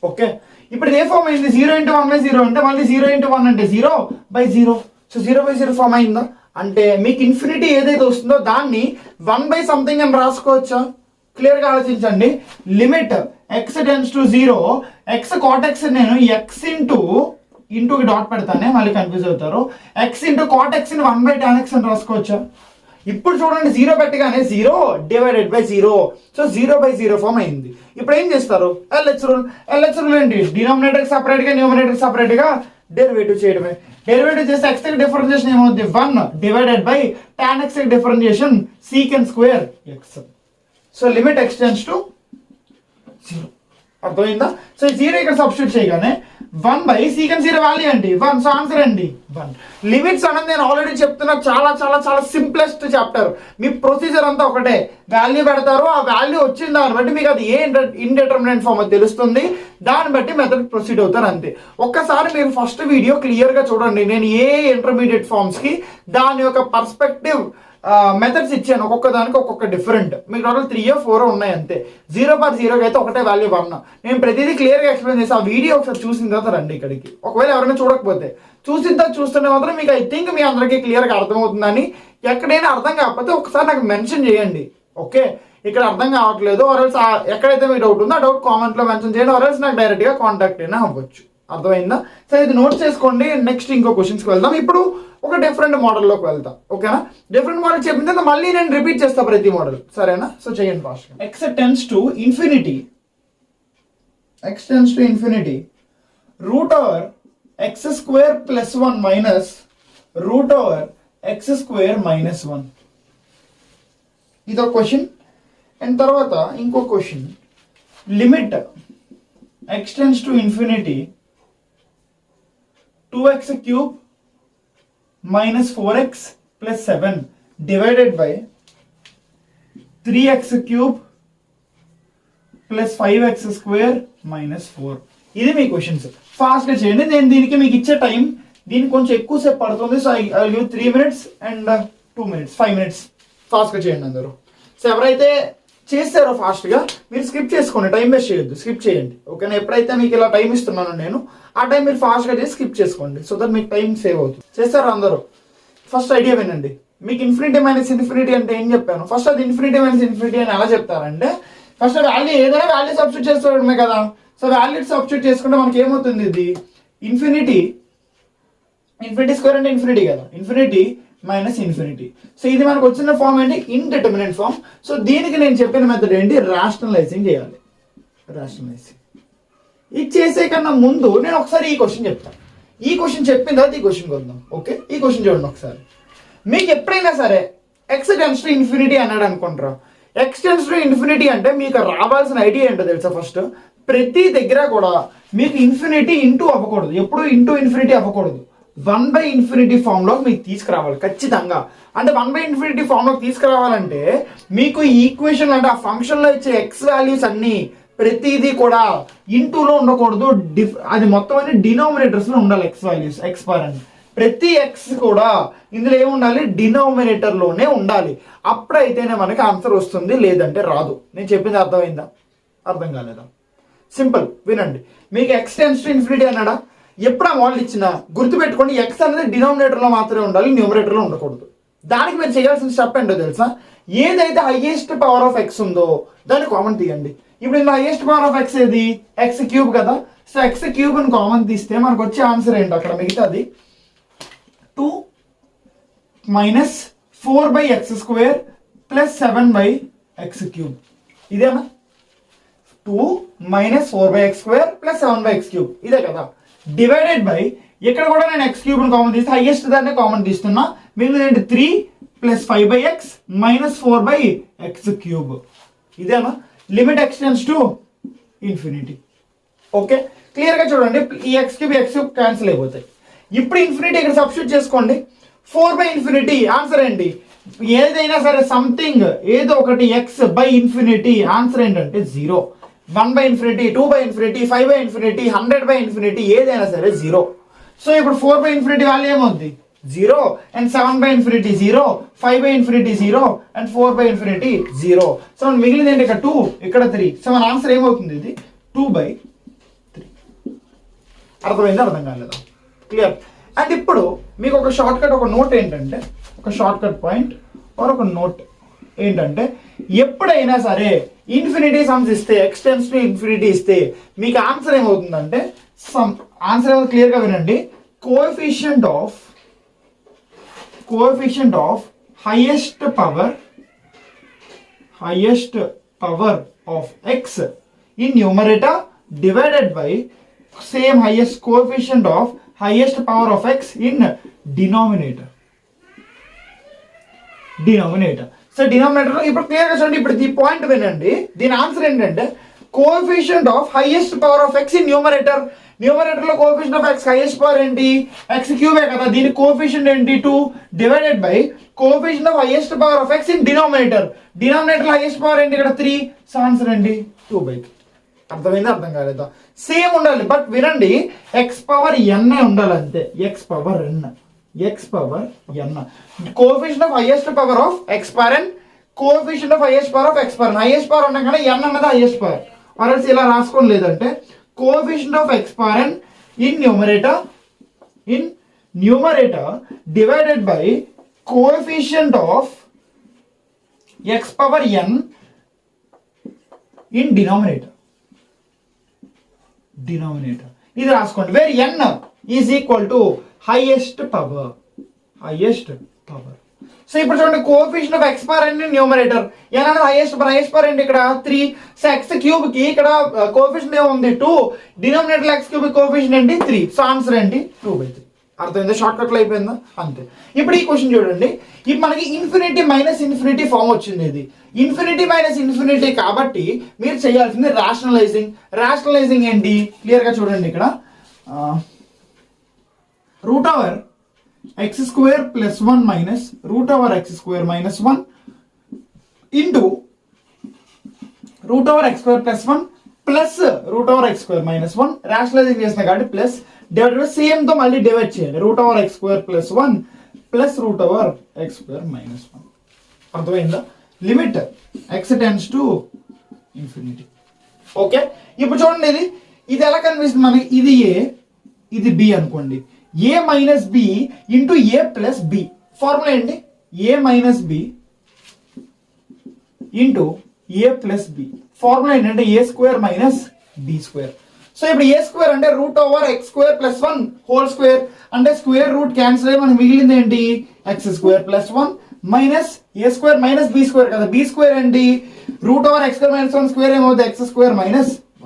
ఓకే, ఇప్పుడు ఏ ఫామ్ అయింది 0 ఇంటూ 1/0 అంటే మళ్ళీ 0 ఇంటూ 1 అంటే 0/0. సో 0/0 ఫామ్ అయిందా? అంటే మీకు ఇన్ఫినిటీ ఏదైతే వస్తుందో దాన్ని 1/something అని రాసుకోవచ్చా? క్లియర్గా ఆలోచించండి. Limit x tends to 0 x cot x నేను x ఇంటూకి డాట్ పెడతానే, మళ్ళీ కన్ఫ్యూజ్ అవుతారు. x ఇంటూ కాట్ x ని 1/tan x అని రాసుకోవచ్చా? ఇప్పుడు చూడండి 0 పెట్టగానే 0/0. సో 0/0 ఫామ్ అయింది. ఇప్పుడు ఏం చేస్తారు ఎల్హెచ్ రూల్. ఎల్హెచ్ రూల్ ఏంటి? డినామినేటర్ సపరేట్గా న్యూమరేటర్ సపరేట్గా డెరివేటివ్ చేయడమే. డెరివేటివ్ చేస్తే x కి డిఫరెన్షియేషన్ ఏమవుతుంది 1/tan x కి differentiation secant square x. So limit x tends to 0. అర్థమైందా? సో 0 ఇక్కడ సబ్స్టిట్యూట్ చేయగానే 1/secant 0 వాల్యూ ఏంటి 1. సో ఆన్సర్ అండి 1. లిమిట్స్ అనేది నేను ఆల్రెడీ చెప్తున్నా, చాలా చాలా చాలా సింప్లెస్ట్ చాప్టర్. మీ ప్రొసీజర్ అంతా ఒకటే, వాల్యూ పెడతారు, ఆ వాల్యూ వచ్చిన దాన్ని బట్టి మీకు అది ఏ ఇండెటర్మినెంట్ ఫామ్ అది తెలుస్తుంది, దాన్ని బట్టి మెథడ్ ప్రొసీడ్ అవుతారు అంతే. ఒక్కసారి మీరు ఫస్ట్ వీడియో క్లియర్గా చూడండి, నేను ఏ ఇంటర్మీడియట్ ఫామ్స్కి దాని యొక్క పర్స్పెక్టివ్ మెథడ్స్ ఇచ్చాను, ఒక్కొక్క దానికి ఒక్కొక్క డిఫరెంట్. మీకు టోటల్ 3 or 4 ఉన్నాయి అంతే. 0/0 అయితే ఒకటే వాల్యూ 1. నేను ప్రతిదీ క్లియర్గా ఎక్స్ప్లెయిన్ చేసి ఆ వీడియో ఒకసారి చూసిన తర్వాత రండి ఇక్కడికి. ఒకవేళ ఎవరైనా చూడకపోతే చూసిన తర్వాత చూస్తుంటే మాత్రం మీకు ఐ థింక్ మీ అందరికీ క్లియర్గా అర్థమవుతుందని. ఎక్కడైనా అర్థం కాకపోతే ఒకసారి నాకు మెన్షన్ చేయండి. ఓకే, ఇక్కడ అర్థం కావట్లేదు ఆర్ఎల్స్ ఎక్కడైతే మీకు డౌట్ ఉందో ఆ డౌట్ కామెంట్లో మెన్షన్ చేయండి, ఆర్ఎల్స్ నాకు డైరెక్ట్గా కాంటాక్ట్ అయినా అవ్వచ్చు. అర్థమైందా? సరే, ఇది నోట్ చేసుకోండి. నెక్స్ట్ ఇంకో క్వశ్చన్స్కి వెళ్దాం. ఇప్పుడు ఒక డిఫరెంట్ మోడల్లోకి వెళ్తాం. ఓకేనా? డిఫరెంట్ మోడల్ చెప్పిన తర్వాత మళ్ళీ నేను రిపీట్ చేస్తా ప్రతి మోడల్, సరేనా? సో చేయండి fast. x tends to infinity √x² + 1 √x² - 1. ఇదో క్వశ్చన్. అండ్ తర్వాత ఇంకో question, limit x tends to infinity 2x³ - 4x + 7 divided by 3x³ + 5x² - 4. ఇది మీ క్వశ్చన్స్. ఫాస్ట్గా చేయండి. నేను దీనికి మీకు ఇచ్చే టైం దీనికి కొంచెం ఎక్కువసేపు పడుతుంది. So I give 3 minutes and 2 minutes, 5 minutes. ఫాస్ట్గా చేయండి అందరూ. సో ఎవరైతే చేస్తారో ఫాస్ట్గా మీరు స్కిప్ చేసుకోండి, టైం వేస్ట్ చేయొద్దు, స్కిప్ చేయండి. ఓకేనా? ఎప్పుడైతే మీకు ఇలా టైం ఇస్తున్నానో నేను ఆ టైం మీరు ఫాస్ట్గా చేసి స్కిప్ చేసుకోండి, సో దట్ మీకు టైం సేవ్ అవుతుంది. చేస్తారా అందరూ? ఫస్ట్ ఐడియా వినండి. మీకు ఇన్ఫినిటీ మైనస్ ఇన్ఫినిటీ అంటే ఏం చెప్పాను? ఫస్ట్ అది ఇన్ఫినిటీ మైనస్ ఇన్ఫినిటీ అని ఎలా చెప్తారంటే ఫస్ట్ వాల్యూ ఏదైనా వాల్యూ సబ్స్టిట్యూట్ చేసుకోవడమే కదా. సో వాల్యూ సబ్స్టిట్యూట్ చేసుకుంటే మనకి ఏమవుతుంది, ఇది ఇన్ఫినిటీ స్క్వేర్ అంటే ఇన్ఫినిటీ కదా, ఇన్ఫినిటీ మైనస్ ఇన్ఫినిటీ. సో ఇది మనకు వచ్చిన ఫామ్ ఏంటి, ఇండిటర్మినెంట్ ఫామ్. సో దీనికి నేను చెప్పిన మెథడ్ ఏంటి, రాషనలైజింగ్ చేయాలి. రాషనలైజింగ్ ఇది చేసే కన్నా ముందు నేను ఒకసారి ఈ క్వశ్చన్ చెప్తాను. ఈ క్వశ్చన్ చెప్పిన తర్వాత ఈ క్వశ్చన్ వద్దాం. ఓకే, ఈ క్వశ్చన్ చూడండి ఒకసారి. మీకు ఎప్పుడైనా సరే x టెన్స్ టు ఇన్ఫినిటీ అన్నాడు అనుకుంటారా, x టెన్స్ టు ఇన్ఫినిటీ అంటే మీకు రావాల్సిన ఐడియా ఏంటో తెలుసా? ఫస్ట్ ప్రతి దగ్గర కూడా మీకు ఇన్ఫినిటీ ఇంటూ అవ్వకూడదు, ఎప్పుడు ఇంటూ ఇన్ఫినిటీ అవ్వకూడదు. 1/∞ ఫామ్లోకి మీకు తీసుకురావాలి ఖచ్చితంగా. అంటే 1/∞ ఫామ్లోకి తీసుకురావాలంటే మీకు ఈ ఈక్వేషన్ అంటే ఆ ఫంక్షన్లో ఇచ్చే ఎక్స్ వాల్యూస్ అన్నీ ప్రతిదీ కూడా ఇంటూలో ఉండకూడదు, అది మొత్తం అన్ని డినామినేటర్స్లో ఉండాలి. ఎక్స్ వాల్యూస్ ఎక్స్ పర్ అని ప్రతి ఎక్స్ కూడా ఇందులో ఏముండాలి, డినామినేటర్లోనే ఉండాలి. అప్పుడైతేనే మనకి ఆన్సర్ వస్తుంది, లేదంటే రాదు. నేను చెప్పింది అర్థమైందా? అర్థం కాలేదా? సింపుల్, వినండి. మీకు x టెన్స్ టు ఇన్ఫినిటీ అన్నాడా, ఎప్పుడు ఆ మోడల్ ఇచ్చినా గుర్తుపెట్టుకోండి, x అనేది డినామినేటర్లో మాత్రమే ఉండాలి, న్యూమరేటర్లో ఉండకూడదు. దానికి మీరు చేయాల్సిన స్టెప్ ఏంటో తెలుసా? ఏదైతే హైయెస్ట్ పవర్ ఆఫ్ x ఉందో దాన్ని కామన్ తీయండి. ఇప్పుడు ఇందులో హైయెస్ట్ పవర్ ఆఫ్ x ఏది, x³ కదా. సో x³ అని కామన్ తీస్తే మనకు వచ్చే ఆన్సర్ ఏంటి, అక్కడ మిగతాది 2 - 4/x² + 7/x³. ఇదేనా? 2 - 4/x² + 7/x³ ఇదే కదా. డివైడెడ్ బై ఇక్కడ కూడా నేను x³ కామన్ తీస్తే హైయెస్ట్ దాన్ని కామన్ తీస్తున్నా, మిగిలిన 3 ప్లస్ 5/x మైనస్ 4/x³ ఇదేనా limit x tends to infinity. Okay క్లియర్గా చూడండి, ఈ x³ క్యాన్సిల్ అయిపోతాయి. ఇప్పుడు ఇన్ఫినిటీ ఇక్కడ సబ్స్టిట్యూట్ చేసుకోండి. 4/∞ ఆన్సర్ ఏంటి? ఏదైనా సరే సంథింగ్ ఏదో ఒకటి x/∞ ఆన్సర్ ఏంటంటే 0. 1/∞, 2/∞, 5/∞, 100/∞, ఏదైనా సరే 0. సో ఇప్పుడు 4/∞ వాల్యూ ఏమవుద్ది 0, అండ్ 7/∞ 0, 5/∞ 0, అండ్ 4/∞ 0. సో మిగిలింది ఏంటి ఇక్కడ 2, ఇక్కడ 3. సో మన ఆన్సర్ ఏమవుతుంది? ఇది 2/3. అర్థమైందా అర్థం కాలేదా? క్లియర్. అండ్ ఇప్పుడు మీకు ఒక షార్ట్ కట్, ఒక నోట్ ఏంటంటే, ఒక షార్ట్ కట్ పాయింట్ ఆర్ ఒక నోట్ ఏంటంటే, ఎప్పుడైనా సరే ఇన్ఫినిటీ సమ్స్ ఇస్తే, ఎక్స్టెన్స్ టు ఇన్ఫినిటీ ఇస్తే మీకు ఆన్సర్ ఏమవుతుందంటే, ఆన్సర్ ఏమో క్లియర్గా వినండి. Coefficient of highest power of x in numerator divided by same highest coefficient of highest power of x in denominator. So denominator ఇప్పుడు క్లియర్గా చూడండి. ఇప్పుడు ఈ పాయింట్ వినండి, దీని ఆన్సర్ ఏంటంటే coefficient of highest power of x in numerator. న్యూమరేటర్లో coefficient of x highest power ఏంటి? x³ కదా, దీని కోఎఫిషియంట్ ఏంటి? 2 divided by coefficient of highest power of x in denominator. డినామినేటర్లో హైయెస్ట్ పవర్ ఏంటి? ఇక్కడ 3. సో ఆన్సర్ ఏంటి? 2/3. అర్థమైందా అర్థం కాలేదా? సేమ్ ఉండాలి, బట్ వినండి, x⁴n ఉండాలి అంతే. x⁴n coefficient of highest power of x⁴n, coefficient of highest power of x⁴n. Highest power ఉండగానే n అన్నది హైయెస్ట్ పవర్. ఆర్ఎల్స్ ఇలా రాసుకోండి, లేదంటే coefficient of x⁴n in numerator divided by coefficient of x⁴n in denominator. ఇది రాసుకోండి, where n is equal to highest power. So ఇప్పుడు చూడండి, coefficient of x⁴n numerator, n అనేది హైయెస్ట్ పవర్ ఏంటి? ఇక్కడ 3. సో x³ కి ఇక్కడ కోఎఫిషియంట్ ఏముంది? 2. డినామినేటర్ x³ కోఎఫిషియంట్ ఏంటి? 3. సో ఆన్సర్ ఏంటి? 2/3. అర్థమైందా? షార్ట్ కట్లో అయిపోయిందా? అంతే. ఇప్పుడు ఈ క్వశ్చన్ చూడండి, ఇప్పుడు మనకి ఇన్ఫినిటీ మైనస్ ఇన్ఫినిటీ ఫామ్ వచ్చింది. ఇది ఇన్ఫినిటీ మైనస్ ఇన్ఫినిటీ కాబట్టి మీరు చేయాల్సింది రాషనలైజింగ్ ఏంటి? క్లియర్గా చూడండి, ఇక్కడ √x² + 1 minus √x² - 1 into √x² + 1 plus √x² - 1. రాషనలైజింగ్ చేసిన కాబట్టి ప్లస్, డివైడ్ బై సేమ్ తో మళ్ళీ డివైడ్ చేయండి. √x² + 1 plus √x² - 1. అర్థమైందా? Limit x tends to infinity. Okay ఇప్పుడు చూడండి, ఇది ఎలా కనిపిస్తుంది మనకి? ఇది a, ఇది b అనుకోండి. a minus b into a plus b. Formula ఏంటి? a minus b into a plus b. Formula ఏంటంటే a² మైనస్ b². సో ఇప్పుడు a² అంటే √x² + 1 హోల్ స్క్వేర్, అంటే స్క్వేర్ రూట్ క్యాన్సిల్ అయ్యి మనకి మిగిలింది ఏంటి? x² + 1 minus a² minus b² కదా. b² ఏంటి? √x² - 1 స్క్వేర్ ఏమవుతుంది? x² -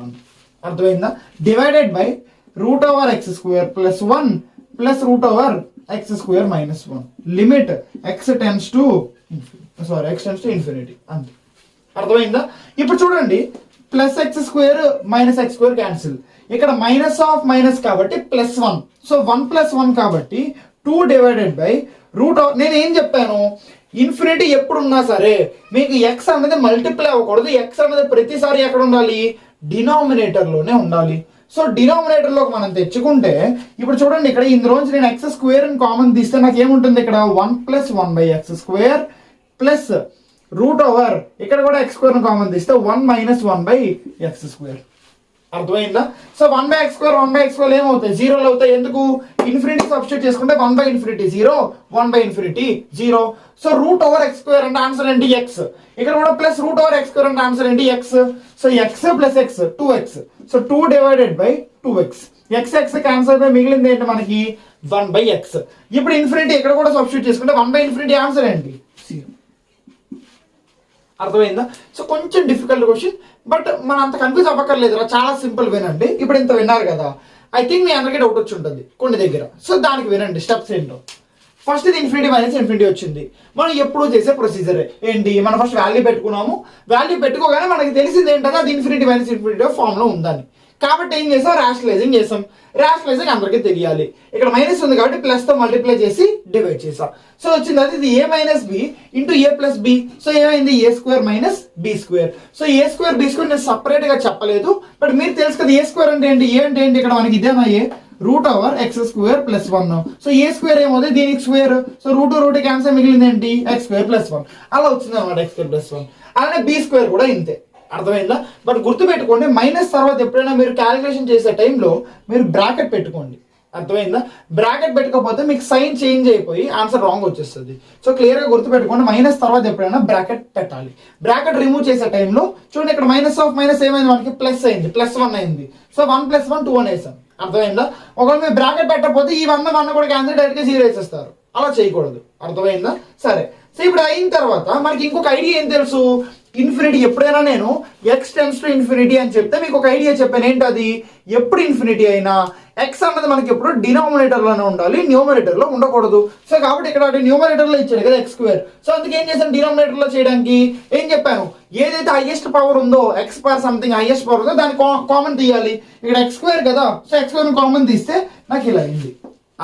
1. అర్థమైందా? Divided by √x² + 1 plus √x² - 1. Limit x tends to infinity. అంతే. అర్థమైందా? ఇప్పుడు చూడండి, plus x² minus x² cancel. ఇక్కడ మైనస్ ఆఫ్ మైనస్ కాబట్టి +1. సో 1 + 1 కాబట్టి 2 డివైడెడ్ బై నేను ఏం చెప్పాను? ఇన్ఫినిటీ ఎప్పుడు ఉన్నా సరే మీకు x అనేది మల్టిప్లై అవ్వకూడదు. x అనేది ప్రతిసారి ఎక్కడ ఉండాలి? డినామినేటర్లోనే ఉండాలి. సో డినామినేటర్లోకి మనం తెచ్చుకుంటే ఇప్పుడు చూడండి, ఇక్కడ ఇందులోంచి నేను x² కామన్ తీస్తే నాకు ఏముంటుంది? ఇక్కడ 1 + 1/x² ప్లస్ ఇక్కడ కూడా x² కామన్ తీస్తే 1 - 1/x². అర్థమైందా? సో 1/x² ఏమవుతాయి? 0 అవుతాయి. ఎందుకు? ఇన్ఫినిటీ సబ్స్టిట్యూట్ చేసుకుంటే 1/∞ 0, 1/∞ 0. సో √x² అంటే ఆన్సర్ ఏంటి? x. ఇక్కడ కూడా ప్లస్ √x² అంటే ఆన్సర్ ఏంటి? x. So x + x 2x. So 2 divided by 2x. x cancel by మిగిలింది ఏంటి మనకి? 1/x. ఇప్పుడు ఇన్ఫినిటీ ఇక్కడ కూడా సబ్స్టిట్యూట్ చేసుకుంటే 1/∞ ఆన్సర్ ఏంటి? 0. అర్థమైందా? సో కొంచెం డిఫికల్ట్ క్వశ్చన్, బట్ మనం అంత కన్ఫ్యూజ్ అవ్వక్కర్లేదు, చాలా సింపుల్. వినండి, ఇప్పుడు ఇంత విన్నారు కదా, ఐ థింక్ మీ అందరికీ డౌట్ వచ్చి ఉంటుంది కొన్ని దగ్గర. సో దానికి వినండి స్టెప్స్ ఏంటో. ఫస్ట్ ఇది ఇన్ఫినిటీ మైనస్ ఇన్ఫినిటీ వచ్చింది. మనం ఎప్పుడు చేసే ప్రొసీజర్ ఏంటి, మనం ఫస్ట్ వాల్యూ పెట్టుకున్నాము, వాల్యూ పెట్టుకోగానే మనకి తెలిసింది ఏంటంటే అది ఇన్ఫినిటీ మైనస్ ఇన్ఫినిటీ ఫామ్లో ఉందని. కాబట్టి ఏం చేసాం, రేషనలైజింగ్ చేసాం. రేషనలైజింగ్ అందరికీ తెలియాలి. ఇక్కడ మైనస్ ఉంది కాబట్టి ప్లస్తో మల్టిప్లై చేసి డివైడ్ చేసాం. సో వచ్చింది అది ఇది a minus b into a plus b. So ఏమైంది, a square minus b square. So a square b square నేను సపరేట్గా చెప్పలేదు, బట్ మీరు తెలుసు కదా ఏ స్క్వేర్ అంటే ఏంటి, ఏ అంటే ఏంటి, ఇక్కడ మనకి ఇదేనా a root over x square plus 1. So a square ఏమవుతుంది, దీనికి స్క్వేర్. సో రూట్ క్యాన్సర్ మిగిలింది ఏంటి, ఎక్స్ స్క్వేర్ ప్లస్ 1. అలా వచ్చింది అనమాట ఎక్స్ స్క్వేర్ ప్లస్ 1. అలానే బి స్క్వేర్ కూడా ఇంతే. అర్థమైందా? బట్ గుర్తుపెట్టుకోండి, మైనస్ తర్వాత ఎప్పుడైనా మీరు క్యాలిక్యులేషన్ చేసే టైంలో మీరు బ్రాకెట్ పెట్టుకోండి. అర్థమైందా? బ్రాకెట్ పెట్టుకోకపోతే మీకు సైన్ చేంజ్ అయిపోయి ఆన్సర్ రాంగ్ వచ్చేస్తుంది. సో క్లియర్గా గుర్తుపెట్టుకోండి, మైనస్ తర్వాత ఎప్పుడైనా బ్రాకెట్ పెట్టాలి. బ్రాకెట్ రిమూవ్ చేసే టైంలో చూడండి, ఇక్కడ మైనస్ ఆఫ్ మైనస్ ఏమైంది, మనకి ప్లస్ అయింది, +1 అయింది. సో 1 + 1 2 అని వేసాం. అర్థమైందా? ఒకవేళ మీరు బ్రాకెట్ పెట్టకపోతే ఈ 1 కూడా క్యాన్సిల్, డైరెక్ట్గా 0 వేసేస్తారు. అలా చేయకూడదు. అర్థమైందా? సరే. సో ఇప్పుడు అయిన తర్వాత మనకి ఇంకొక ఐడియా ఏం తెలుసు, ఇన్ఫినిటీ ఎప్పుడైనా నేను ఎక్స్ టెన్స్ టు ఇన్ఫినిటీ అని చెప్తే మీకు ఒక ఐడియా చెప్పాను. ఏంటది, ఎప్పుడు ఇన్ఫినిటీ అయినా ఎక్స్ అన్నది మనకి ఎప్పుడు డినామినేటర్లోనే ఉండాలి, న్యూమరేటర్లో ఉండకూడదు. సో కాబట్టి ఇక్కడ న్యూమరేటర్లో ఇచ్చాడు కదా ఎక్స్ స్క్వేర్. సో అందుకే ఏం చేశాను, డినామినేటర్లో చేయడానికి ఏం చెప్పాను, ఏదైతే హైయెస్ట్ పవర్ ఉందో X power something highest power ఉందో దాన్ని కామన్ తీయాలి. ఇక్కడ ఎక్స్ స్క్వేర్ కదా, సో ఎక్స్ స్క్వేర్ కామన్ తీస్తే నాకు ఇలా అయింది.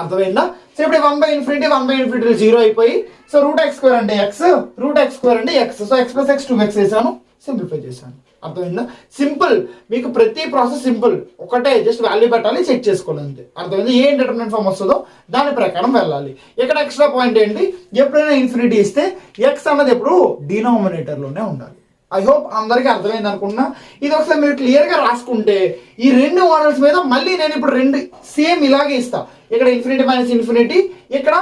అర్థమైందా? సో ఇప్పుడు 1/∞ 0 అయిపోయి, సో √x² అంటే ఎక్స్, √x² అంటే X. So x + x 2x వేసాను, సింప్లిఫై చేశాను. అర్థమైందా? సింపుల్. మీకు ప్రతి ప్రాసెస్ సింపుల్, ఒకటే జస్ట్ వాల్యూ పెట్టాలి, చెక్ చేసుకోవాలి అంతే. అర్థమైందా? ఏ డిటర్మినెంట్ ఫామ్ వస్తుందో దాని ప్రకారం వెళ్ళాలి. ఇక్కడ ఎక్స్ట్రా పాయింట్ ఏంటి, ఎప్పుడైనా ఇన్ఫినిటీ ఇస్తే ఎక్స్ అన్నది ఎప్పుడు డినామినేటర్లోనే ఉండాలి. ఐ హోప్ అందరికీ అర్థమైంది అనుకున్నా. ఇది ఒకసారి మీరు క్లియర్గా రాసుకుంటే ఈ 2 మోడల్స్ మీద మళ్ళీ నేను ఇప్పుడు 2 సేమ్ ఇలాగే ఇస్తా. ఇక్కడ ఇన్ఫినిటీ మైనస్ ఇన్ఫినిటీ, ఇక్కడ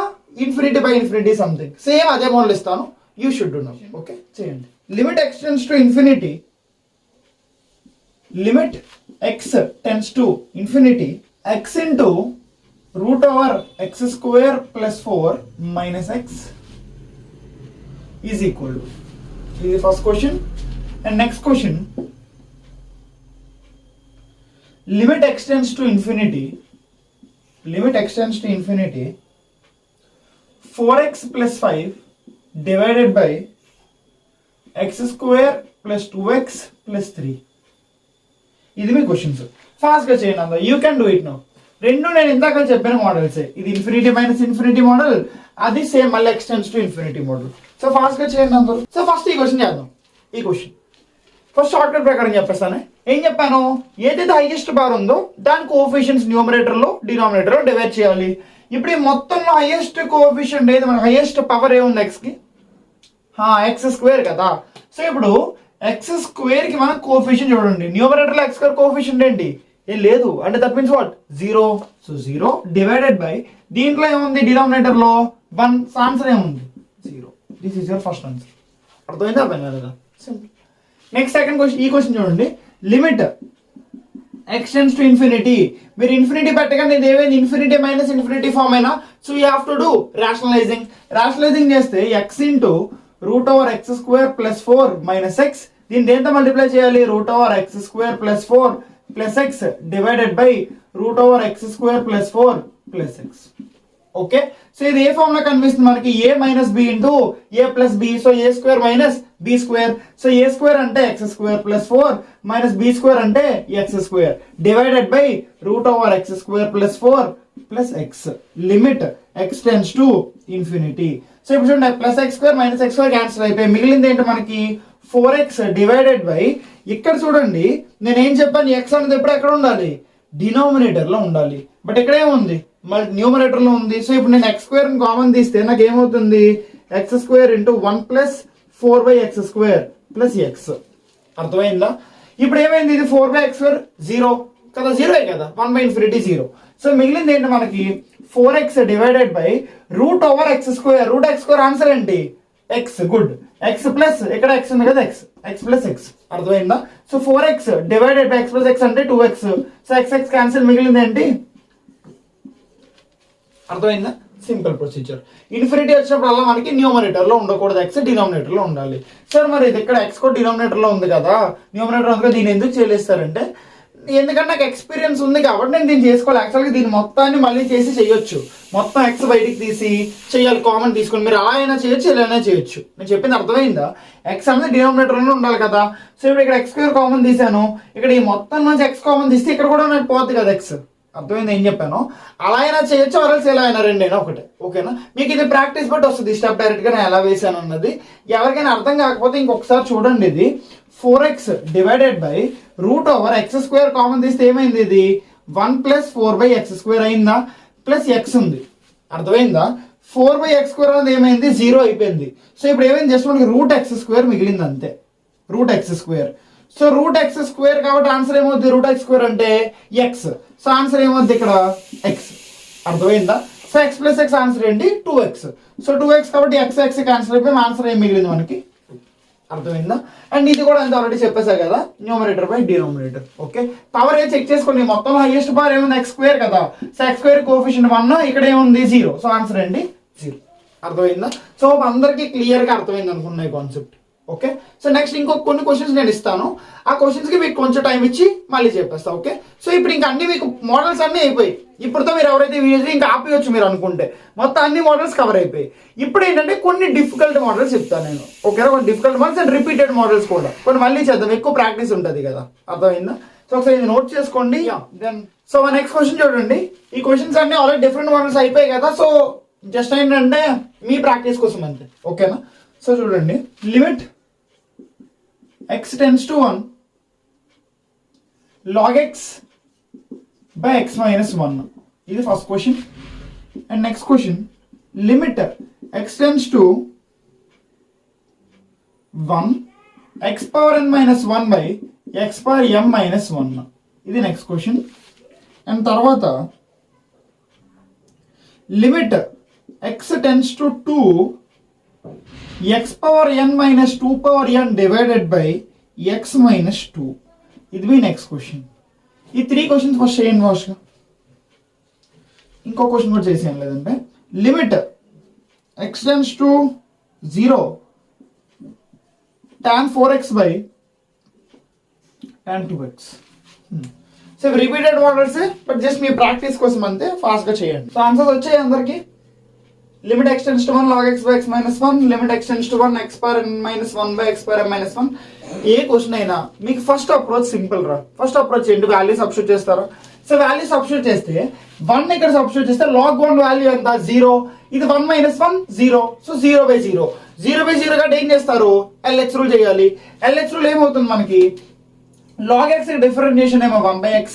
ఇన్ఫినిటీ సంథింగ్, సేమ్ అదే మోడల్ ఇస్తాను. You should do now. Okay, చేయండి. Limit x tends to infinity, limit x tends to infinity x into √x² + 4 - x is equal to. ఇది first question. And next question, limit x tends to infinity, limit x tends to infinity 4x + 5 divided by x² + 2x + 3. ఇది మీ questions. ఫాస్ట్గా చేయండి అందరూ. You can do it now. రెండు నేను ఇందాక చెప్పిన మోడల్సే. ఇది ఇన్ఫినిటీ మైనస్ ఇన్ఫినిటీ మోడల్, అది సేమ్ మళ్ళీ x tends to infinity model. So ఫాస్ట్గా చేయండి అందరూ. సో ఫస్ట్ ఈ క్వశ్చన్ చేద్దాం. ఈ క్వశ్చన్ ఫస్ట్ షార్ట్ కట్ ప్రకారం చెప్పేస్తాను. ఏం చెప్పాను, ఏదైతే హైయెస్ట్ బార్ ఉందో దాని కోఎఫిషియెంట్స్ న్యూమరేటర్లో డినామినేటర్లో డివైడ్ చేయాలి. ఇప్పుడు ఈ మొత్తంలో హైయెస్ట్ కోఎఫిషియెంట్ ఏది, మన హైయెస్ట్ పవర్ ఏముంది ఎక్స్కి, x² కదా. సో ఇప్పుడు x² మనం కోఎఫిషియెంట్ చూడండి, న్యూమరేటర్లో x² కోఎఫిషియెంట్ ఏంటి, ఏం లేదు అంటే that means what 0. So 0 divided by దీంట్లో ఏముంది డినామినేటర్లో 1. ఆన్సర్ ఏముంది 0. This is your first answer. అర్థమైందా, అర్థం కాలేదా? సింపుల్. నెక్స్ట్ సెకండ్ క్వశ్చన్, ఈ క్వశ్చన్ చూడండి. Limit x tends to infinity, మీరు ఇన్ఫినిటీ పెట్టగానే ఇది ఏమైంది, ఇన్ఫినిటీ మైనస్ ఇన్ఫినిటీ ఫామ్ అయినా. So you have to do rationalising. Rationalising చేస్తే x ఇంటూ √x² + 4 - x, దీన్ని దేంతో మల్టిప్లై చేయాలి, √x² + 4 + x divided by √x² + 4 + x. Okay, so ఇది ఏ ఫామ్ లో కనిపిస్తుంది మనకి, a - b into a + b. So a² - b². So a² అంటే x² + 4 -b² అంటే x² divided by √x² + 4 + x. Limit x tends to infinity. So ఇప్పుడు చూడండి, +x² - x² cancel అయిపోయి మిగిలింది ఏంటి మనకి 4x డివైడెడ్ బై, ఇక్కడ చూడండి నేనేం చెప్పాను, x అనేది ఎప్పుడు ఎక్కడ ఉండాలి, డినామినేటర్లో ఉండాలి. బట్ ఇక్కడ ఏముంది, మళ్ళీ న్యూమరేటర్లో ఉంది. సో ఇప్పుడు నేను x² కామన్ తీస్తే నాకు ఏమవుతుంది, x² × 1 + 4/x² + x. అర్థమైందా? ఇప్పుడు ఏమైంది, ఇది 4/x² 0 కదా, 0 కదా, 1/∞ 0. సో మిగిలింది ఏంటి మనకి 4x divided by √x². √x² answer ఏంటి, x. గుడ్. x ప్లస్ ఇక్కడ x ఉంది కదా, x + x. అర్థమైందా? So 4x divided by x + x అంటే 2x. సో x క్యాన్సిల్, మిగిలింది ఏంటి, అర్థమైందా? Simple procedure. ఇన్ఫినిటీ వచ్చినప్పుడల్లా మనకి న్యూమరేటర్లో ఉండకూడదు, x డినామినేటర్లో ఉండాలి. సార్ మరి ఇది ఇక్కడ x కూడా డినామినేటర్లో ఉంది కదా, న్యూమరేటర్ ఉంది కదా, దీన్ని ఎందుకు చేయలేస్తారంటే ఎందుకంటే నాకు ఎక్స్పీరియన్స్ ఉంది కాబట్టి నేను దీన్ని చేసుకోవాలి. యాక్చువల్గా దీన్ని మొత్తాన్ని మళ్ళీ చేసి చేయొచ్చు, మొత్తం ఎక్స్ బయటికి తీసి చేయాలి, కామన్ తీసుకొని. మీరు అలా అయినా చేయొచ్చు, ఇలా అయినా చేయొచ్చు. నేను చెప్పింది అర్థమైందా? ఎక్స్ అనేది డినామినేటర్లో ఉండాలి కదా. సో ఇప్పుడు ఇక్కడ ఎక్స్ స్క్వేర్ కామన్ తీసాను, ఇక్కడ ఈ మొత్తం నుంచి ఎక్స్ కామన్ తీస్తే ఇక్కడ కూడా నాకు పోద్ది కదా ఎక్స్. అర్థమైంది ఏం చెప్పాను? అలా అయినా చేయొచ్చు, అవరల్స్ ఎలా అయినా, రెండైనా ఒకటే. ఓకేనా? మీకు ఇది ప్రాక్టీస్ బట్టి వస్తుంది స్టెప్ డైరెక్ట్గా నేను ఎలా వేసాను అన్నది. ఎవరికైనా అర్థం కాకపోతే ఇంకొకసారి చూడండి. ఇది 4x divided by root over x square common తీస్తే ఏమైంది? ఇది 1 + 4/x² అయిందా, ప్లస్ ఎక్స్ ఉంది. అర్థమైందా? 4/x² అనేది ఏమైంది? 0 అయిపోయింది. సో ఇప్పుడు ఏమైంది? జస్ట్ మనకి √x² మిగిలింది అంతే, √x². సో √x² కాబట్టి ఆన్సర్ ఏమవుద్ది? √x² అంటే ఎక్స్. సో ఆన్సర్ ఏమవుద్ది ఇక్కడ? ఎక్స్. అర్థమైందా? సో x + x ఆన్సర్ ఏంటి? 2x. సో 2x కాబట్టి x క్యాన్సల్ అయిపోయి ఆన్సర్ ఏం మిగిలింది మనకి? అర్థమైందా? అండ్ ఇది కూడా అంత ఆల్రెడీ చెప్పేసా కదా, numerator by denominator. Okay, power ఏ చెక్ చేసుకోండి. మొత్తం హైయెస్ట్ పవర్ ఏముంది? x² కదా. సో x² కోఎఫిషియంట్ 1, ఇక్కడ ఏముంది? 0. సో ఆన్సర్ ఏంటి? 0. అర్థమైందా? సో అందరికీ క్లియర్గా అర్థమైంది అనుకున్నాయి కాన్సెప్ట్. ఓకే, సో నెక్స్ట్ ఇంకొక కొన్ని క్వశ్చన్స్ నేను ఇస్తాను. ఆ క్వశ్చన్స్కి మీకు కొంచెం టైం ఇచ్చి మళ్ళీ చెప్పేస్తా. ఓకే, సో ఇప్పుడు ఇంకా అన్ని మీకు మోడల్స్ అన్నీ అయిపోయి, ఇప్పుడుతో మీరు ఎవరైతే వీడియోస్ ఇంకా ఆపేయచ్చు మీరు అనుకుంటే. మొత్తం అన్ని మోడల్స్ కవర్ అయిపోయి. ఇప్పుడు ఏంటంటే కొన్ని డిఫికల్ట్ మోడల్స్ చెప్తాను నేను. ఓకేనా? కొన్ని difficult models and repeated models కూడా కొన్ని మళ్ళీ చేద్దాం, ఎక్కువ ప్రాక్టీస్ ఉంటుంది కదా. అర్థమైందా? సో ఒకసారి ఇది నోట్ చేసుకోండి. దెన్ సో మా నెక్స్ట్ క్వశ్చన్ చూడండి. ఈ క్వశ్చన్స్ అన్ని ఆల్రెడీ డిఫరెంట్ మోడల్స్ అయిపోయాయి కదా. సో జస్ట్ ఏంటంటే మీ ప్రాక్టీస్ కోసం అంతే. ఓకేనా? సో చూడండి, limit x tends to 1 log x by x minus 1. ఇది first question. And next question, limit x tends to 1 x power n minus 1 by x power m minus 1. ఇది next question. And తర్వాత limit x tends to 2 x power n minus 2 power n divided by x minus 2. ఇది మీ next question. ఈ 3 questions first చేయండి వాష్గా. ఇంకో question కూడా చేసేయం లేదంటే, limit x tends to 0 tan 4x by tan 2x. So repeated models, but just me practice కోసం అంతే, ఫాస్ట్గా చేయండి. సో ఆన్సర్స్ వచ్చాయి అందరికి. Limit x tends to 1 log x by x minus 1, limit x tends to 1 x power n minus 1 by x power m minus 1. A question అయినా మీకు first approach simple రా. First approach ఏంటి? Value substitute చేస్తారా? So value substitute చేస్తే 1 ఇక్కడ substitute చేస్తే log 1 value ఎంత? 0. ఇది 1 minus 1 0. సో 0/0. 0/0 కాబట్టి ఏం చేస్తారు? LH రూల్ చేయాలి. LH రూల్ ఏమవుతుంది మనకి? log x డిఫరెన్షియేషన్ ఏమో 1/x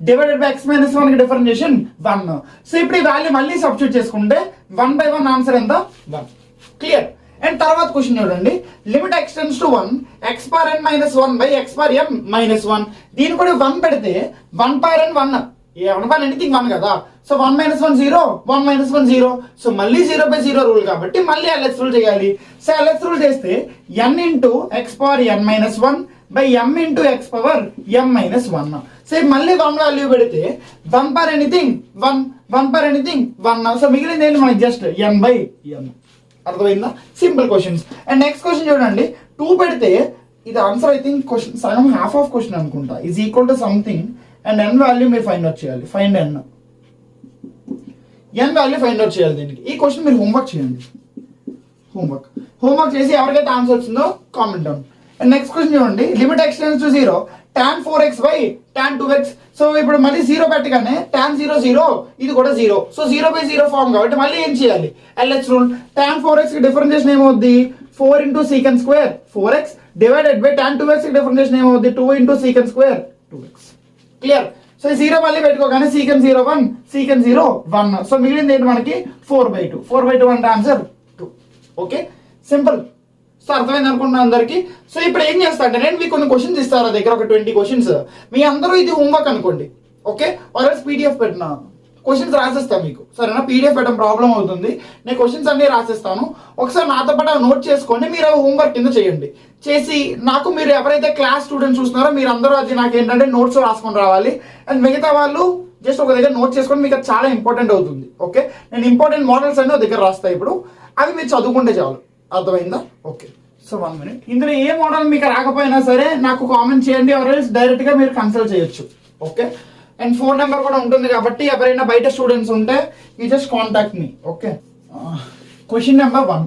divided by x minus 1 కి డిఫరెన్షియేషన్ 1. సో ఇప్పుడు ఈ వాల్యూ మళ్ళీ సబ్స్టిట్యూట్ చేసుకుంటే 1/1 ఆన్సర్ ఎంత? 1. క్లియర్? అండ్ తర్వాత క్వశ్చన్ చూడండి, limit x tends to 1 x power n minus 1 by x power m minus 1. దీని కూడా 1 పెడితే 1 power n 1, ఎనీథింగ్ 1 కదా. So 1 minus 1 0, 1 minus 1 0. సో మళ్ళీ 0/0 రూల్ కాబట్టి మళ్ళీ LH రూల్ చేయాలి. సో LH రూల్ చేస్తే n into x power n minus 1 by m into x power m minus 1. So మళ్ళీ 1 వాల్యూ పెడితే 1 per anything 1, 1 per anything 1. So మిగిలింది ఏంటి మనకి? Just m/m. అర్థమైందా? Simple questions. And next question చూడండి, 2 పెడితే ఇది ఆన్సర్ ఐ థింక్ క్వశ్చన్ సగం హాఫ్ ఆఫ్ క్వశ్చన్ అనుకుంటా. Is equal to something and n value మీరు ఫైండ్ అవుట్ చేయాలి. Find n value find out చేయాలి. దీనికి ఈ క్వశ్చన్ మీరు హోంవర్క్ చేయండి. హోంవర్క్ చేసి ఎవరికైతే ఆన్సర్ వచ్చిందో comment down. And next question చూడండి, limit x tends to 0 tan 4x by tan 2x. So ఇప్పుడు మళ్ళీ 0 పెట్టగానే tan 0 0, ఇది కూడా 0. సో 0/0 ఫార్మ్ కాబట్టి మళ్ళీ ఏం చేయాలి? LH rule. tan 4x కి డిఫరెన్షియేషన్ ఏమవుద్ది? 4 into secant square 4x divided by tan 2x కి డిఫరెన్షియేషన్ ఏమవుద్ది? 2 into secant square 2x. Clear? So 0 మళ్ళీ పెట్టుకోగానే secant 0 1, secant 0 1. సో మిగిలింది ఏంటి మనకి? 4/2. 4/2 అంటే ఆన్సర్ 2. Okay, simple. సో అర్థమైంది అనుకుంటున్నా అందరికి. సో ఇప్పుడు ఏం చేస్తా అంటే నేను మీకు కొన్ని క్వశ్చన్స్ ఇస్తాను నా దగ్గర, ఒక 20 క్వశ్చన్స్. మీ అందరూ ఇది హోంవర్క్ అనుకోండి. ఓకే, ఆర్ఎల్స్ PDF పెట్టిన క్వశ్చన్స్ రాసేస్తాను మీకు. సరేనా? PDF పెట్టడం ప్రాబ్లం అవుతుంది. నేను క్వశ్చన్స్ అన్ని రాసేస్తాను. ఒకసారి నాతో పాటు నోట్ చేసుకోండి. మీరు అవి హోంవర్క్ కింద చేయండి. చేసి నాకు మీరు ఎవరైతే క్లాస్ స్టూడెంట్స్ చూస్తున్నారో మీరు అందరూ అది నాకు ఏంటంటే నోట్స్ రాసుకొని రావాలి. అండ్ మిగతా వాళ్ళు జస్ట్ ఒక దగ్గర నోట్ చేసుకొని, మీకు అది చాలా ఇంపార్టెంట్ అవుతుంది. ఓకే, నేను ఇంపార్టెంట్ మోడల్స్ అన్ని ఒక దగ్గర రాస్తాను ఇప్పుడు, అవి మీరు చదువుకుంటే చాలు. అర్థమైందా? Okay, so 1 minute. ఇందులో ఏ మోడల్ మీకు రాకపోయినా సరే నాకు కామెంట్ చేయండి, ఎవరైనా డైరెక్ట్గా మీరు కన్సల్ట్ చేయొచ్చు. ఓకే. అండ్ ఫోన్ నెంబర్ కూడా ఉంటుంది కాబట్టి ఎవరైనా బయట స్టూడెంట్స్ ఉంటే you just contact me. Okay. Question number 1.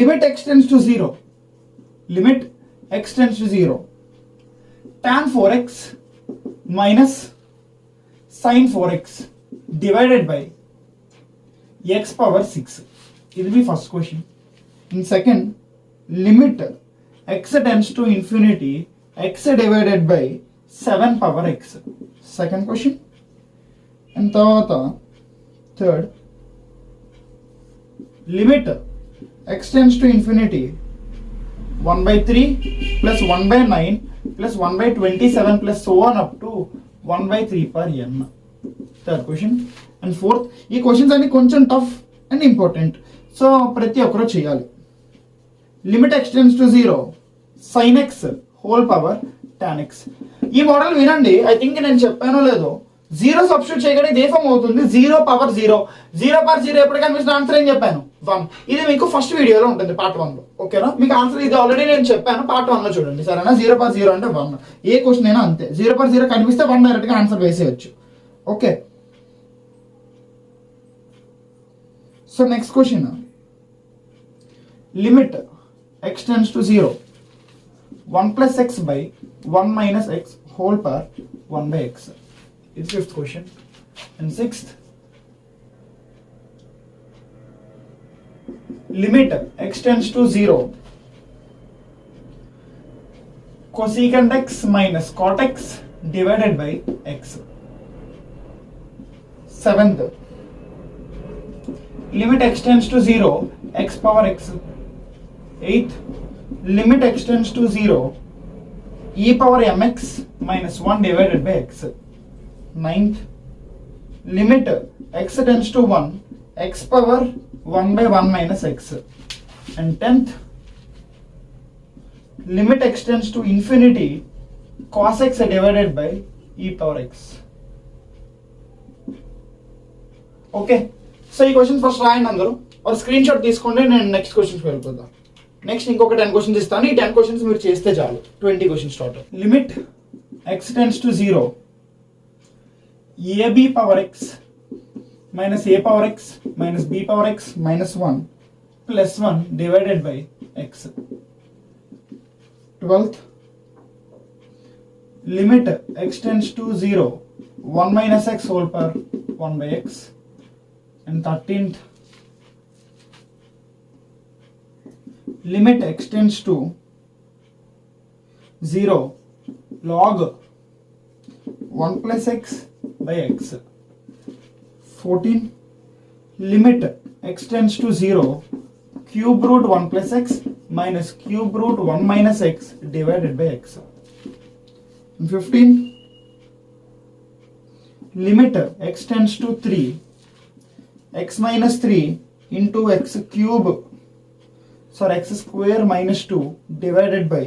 Limit x tends to 0. Limit x tends to 0. tan 4x minus sin 4x divided by x power 6. This will be first question. In second, limit x tends to infinity x divided by 7 power x. Second question. And third, limit x tends to infinity 1/3 plus 1/9 plus 1/27 plus so on up to 1/3 per n. Third question. And fourth, ఈ questions అన్ని కొంచెం tough and important, so ప్రతి ఒక్కరూ చేయాలి. Limit x tends to 0 sin x whole power tan x. ఈ model వినండి. I think నేను చెప్పానో లేదో, 0 సబ్స్టిట్యూట్ చేయగానే ఇదే ఫామ్ అవుతుంది. 0 పవర్ 0. 0 పవర్ 0 ఎప్పుడు కనిపిస్తుంది ఆన్సర్ ఏం చెప్పాను? 1. ఇది మీకు ఫస్ట్ వీడియోలో ఉంటుంది పార్ట్ 1లో. ఓకేనా? మీకు ఆన్సర్ ఇది ఆల్రెడీ నేను చెప్పాను, పార్ట్ 1లో చూడండి. సరేనా? 0 పవర్ 0 అంటే 1. ఏ క్వశ్చన్ అయినా అంతే. 0 పవర్ 0 కనిపిస్తే 1 డైరెక్ట్గా ఆన్సర్ వేసేయచ్చు. Okay. So next question, limit x tends to 0 1 plus x by 1 minus x whole power 1 by x. It's fifth question. And sixth, limit x tends to 0 cosecant x minus cot x divided by x. Seventh, limit x tends to 0 x power x. Eighth, limit x tends to 0 e power mx minus 1 divided by x. Ninth, limit x tends to 1 x power 1 by 1 minus x. And 10th, limit x tends to infinity cos x divided by e power x. Okay. So ఈ question first రాయండి అందరూ, ఒక screen shot తీసుకోండి. నేను next క్వశ్చన్స్కి వెళ్ళిపోతాను. Next ఇంకొక 10 questions ఇస్తాను. ఈ 10 క్వశ్చన్స్ మీరు చేస్తే చాలు, 20 questions total. Limit x tends to 0 ab power x minus a power x minus b power x minus 1 plus 1 divided by x. 12th, limit x tends to 0 1 minus x whole power 1 by x. And 13th, limit x tends to 0 log 1 plus x by x. 14, limit x tends to 0 cube root 1 plus x minus cube root 1 minus x divided by x. And 15, limit x tends to 3 x minus 3 into x cube, sorry, x square minus 2 divided by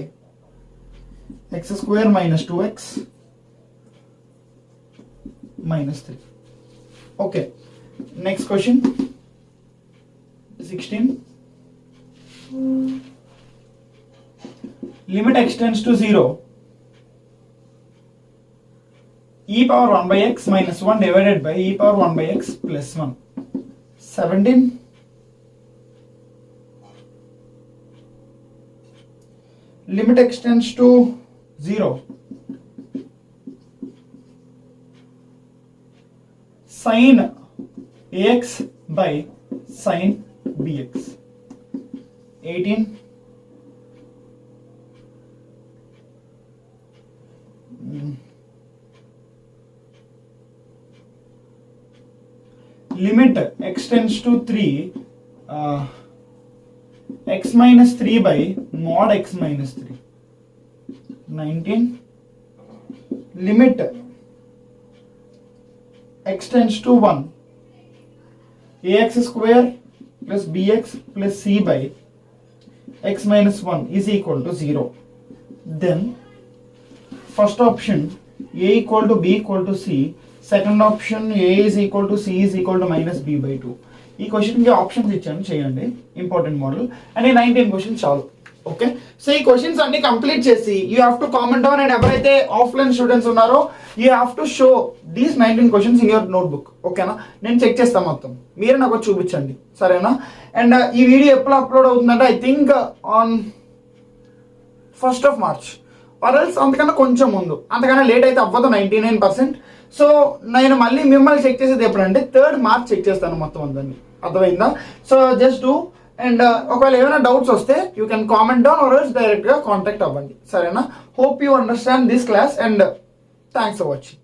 x square minus 2x minus 3. Okay. Next question. 16. Limit x tends to 0 e power 1 by x minus 1 divided by e power 1 by x plus 1. 17. Limit x tends to 0 sin ax by sin bx. 18. Limit x tends to 3 x minus 3 by mod x minus 3. 19. Limit x tends to 1 ax square plus bx plus c by x minus 1 is equal to 0. Then first option a equal to b equal to c, second option a is equal to c is equal to minus b by 2. ఈ క్వశ్చన్కి options ఇచ్చాను, చేయండి. Important model. And 19 question చాలు. Okay, so ఈ questions అన్ని complete చేసి you have to comment down, and ఎవరైతే offline students ఉన్నారో you have to show these 19 questions in your notebook. ఓకేనా, నేను చెక్ చేస్తాను మొత్తం, మీరు నాకు చూపించండి, సరేనా? అండ్ ఈ వీడియో ఎప్పుడు అప్లోడ్ అవుతుందంటే I think on 1st of March ఆర్ఎల్స్ అంతకన్నా కొంచెం ముందు, అంతకన్నా లేట్ అయితే అవ్వదు 99%. సో నేను మళ్ళీ మిమ్మల్ని చెక్ చేసేది ఎప్పుడంటే 3rd March చెక్ చేస్తాను మొత్తం అందరినీ, అర్థమైందా? సో జస్ట్ డూ, అండ్ ఒకవేళ ఏమైనా డౌట్స్ వస్తే you can comment down or else డైరెక్ట్గా కాంటాక్ట్ అవ్వండి, సరేనా? Hope you understand this class and thanks for watching.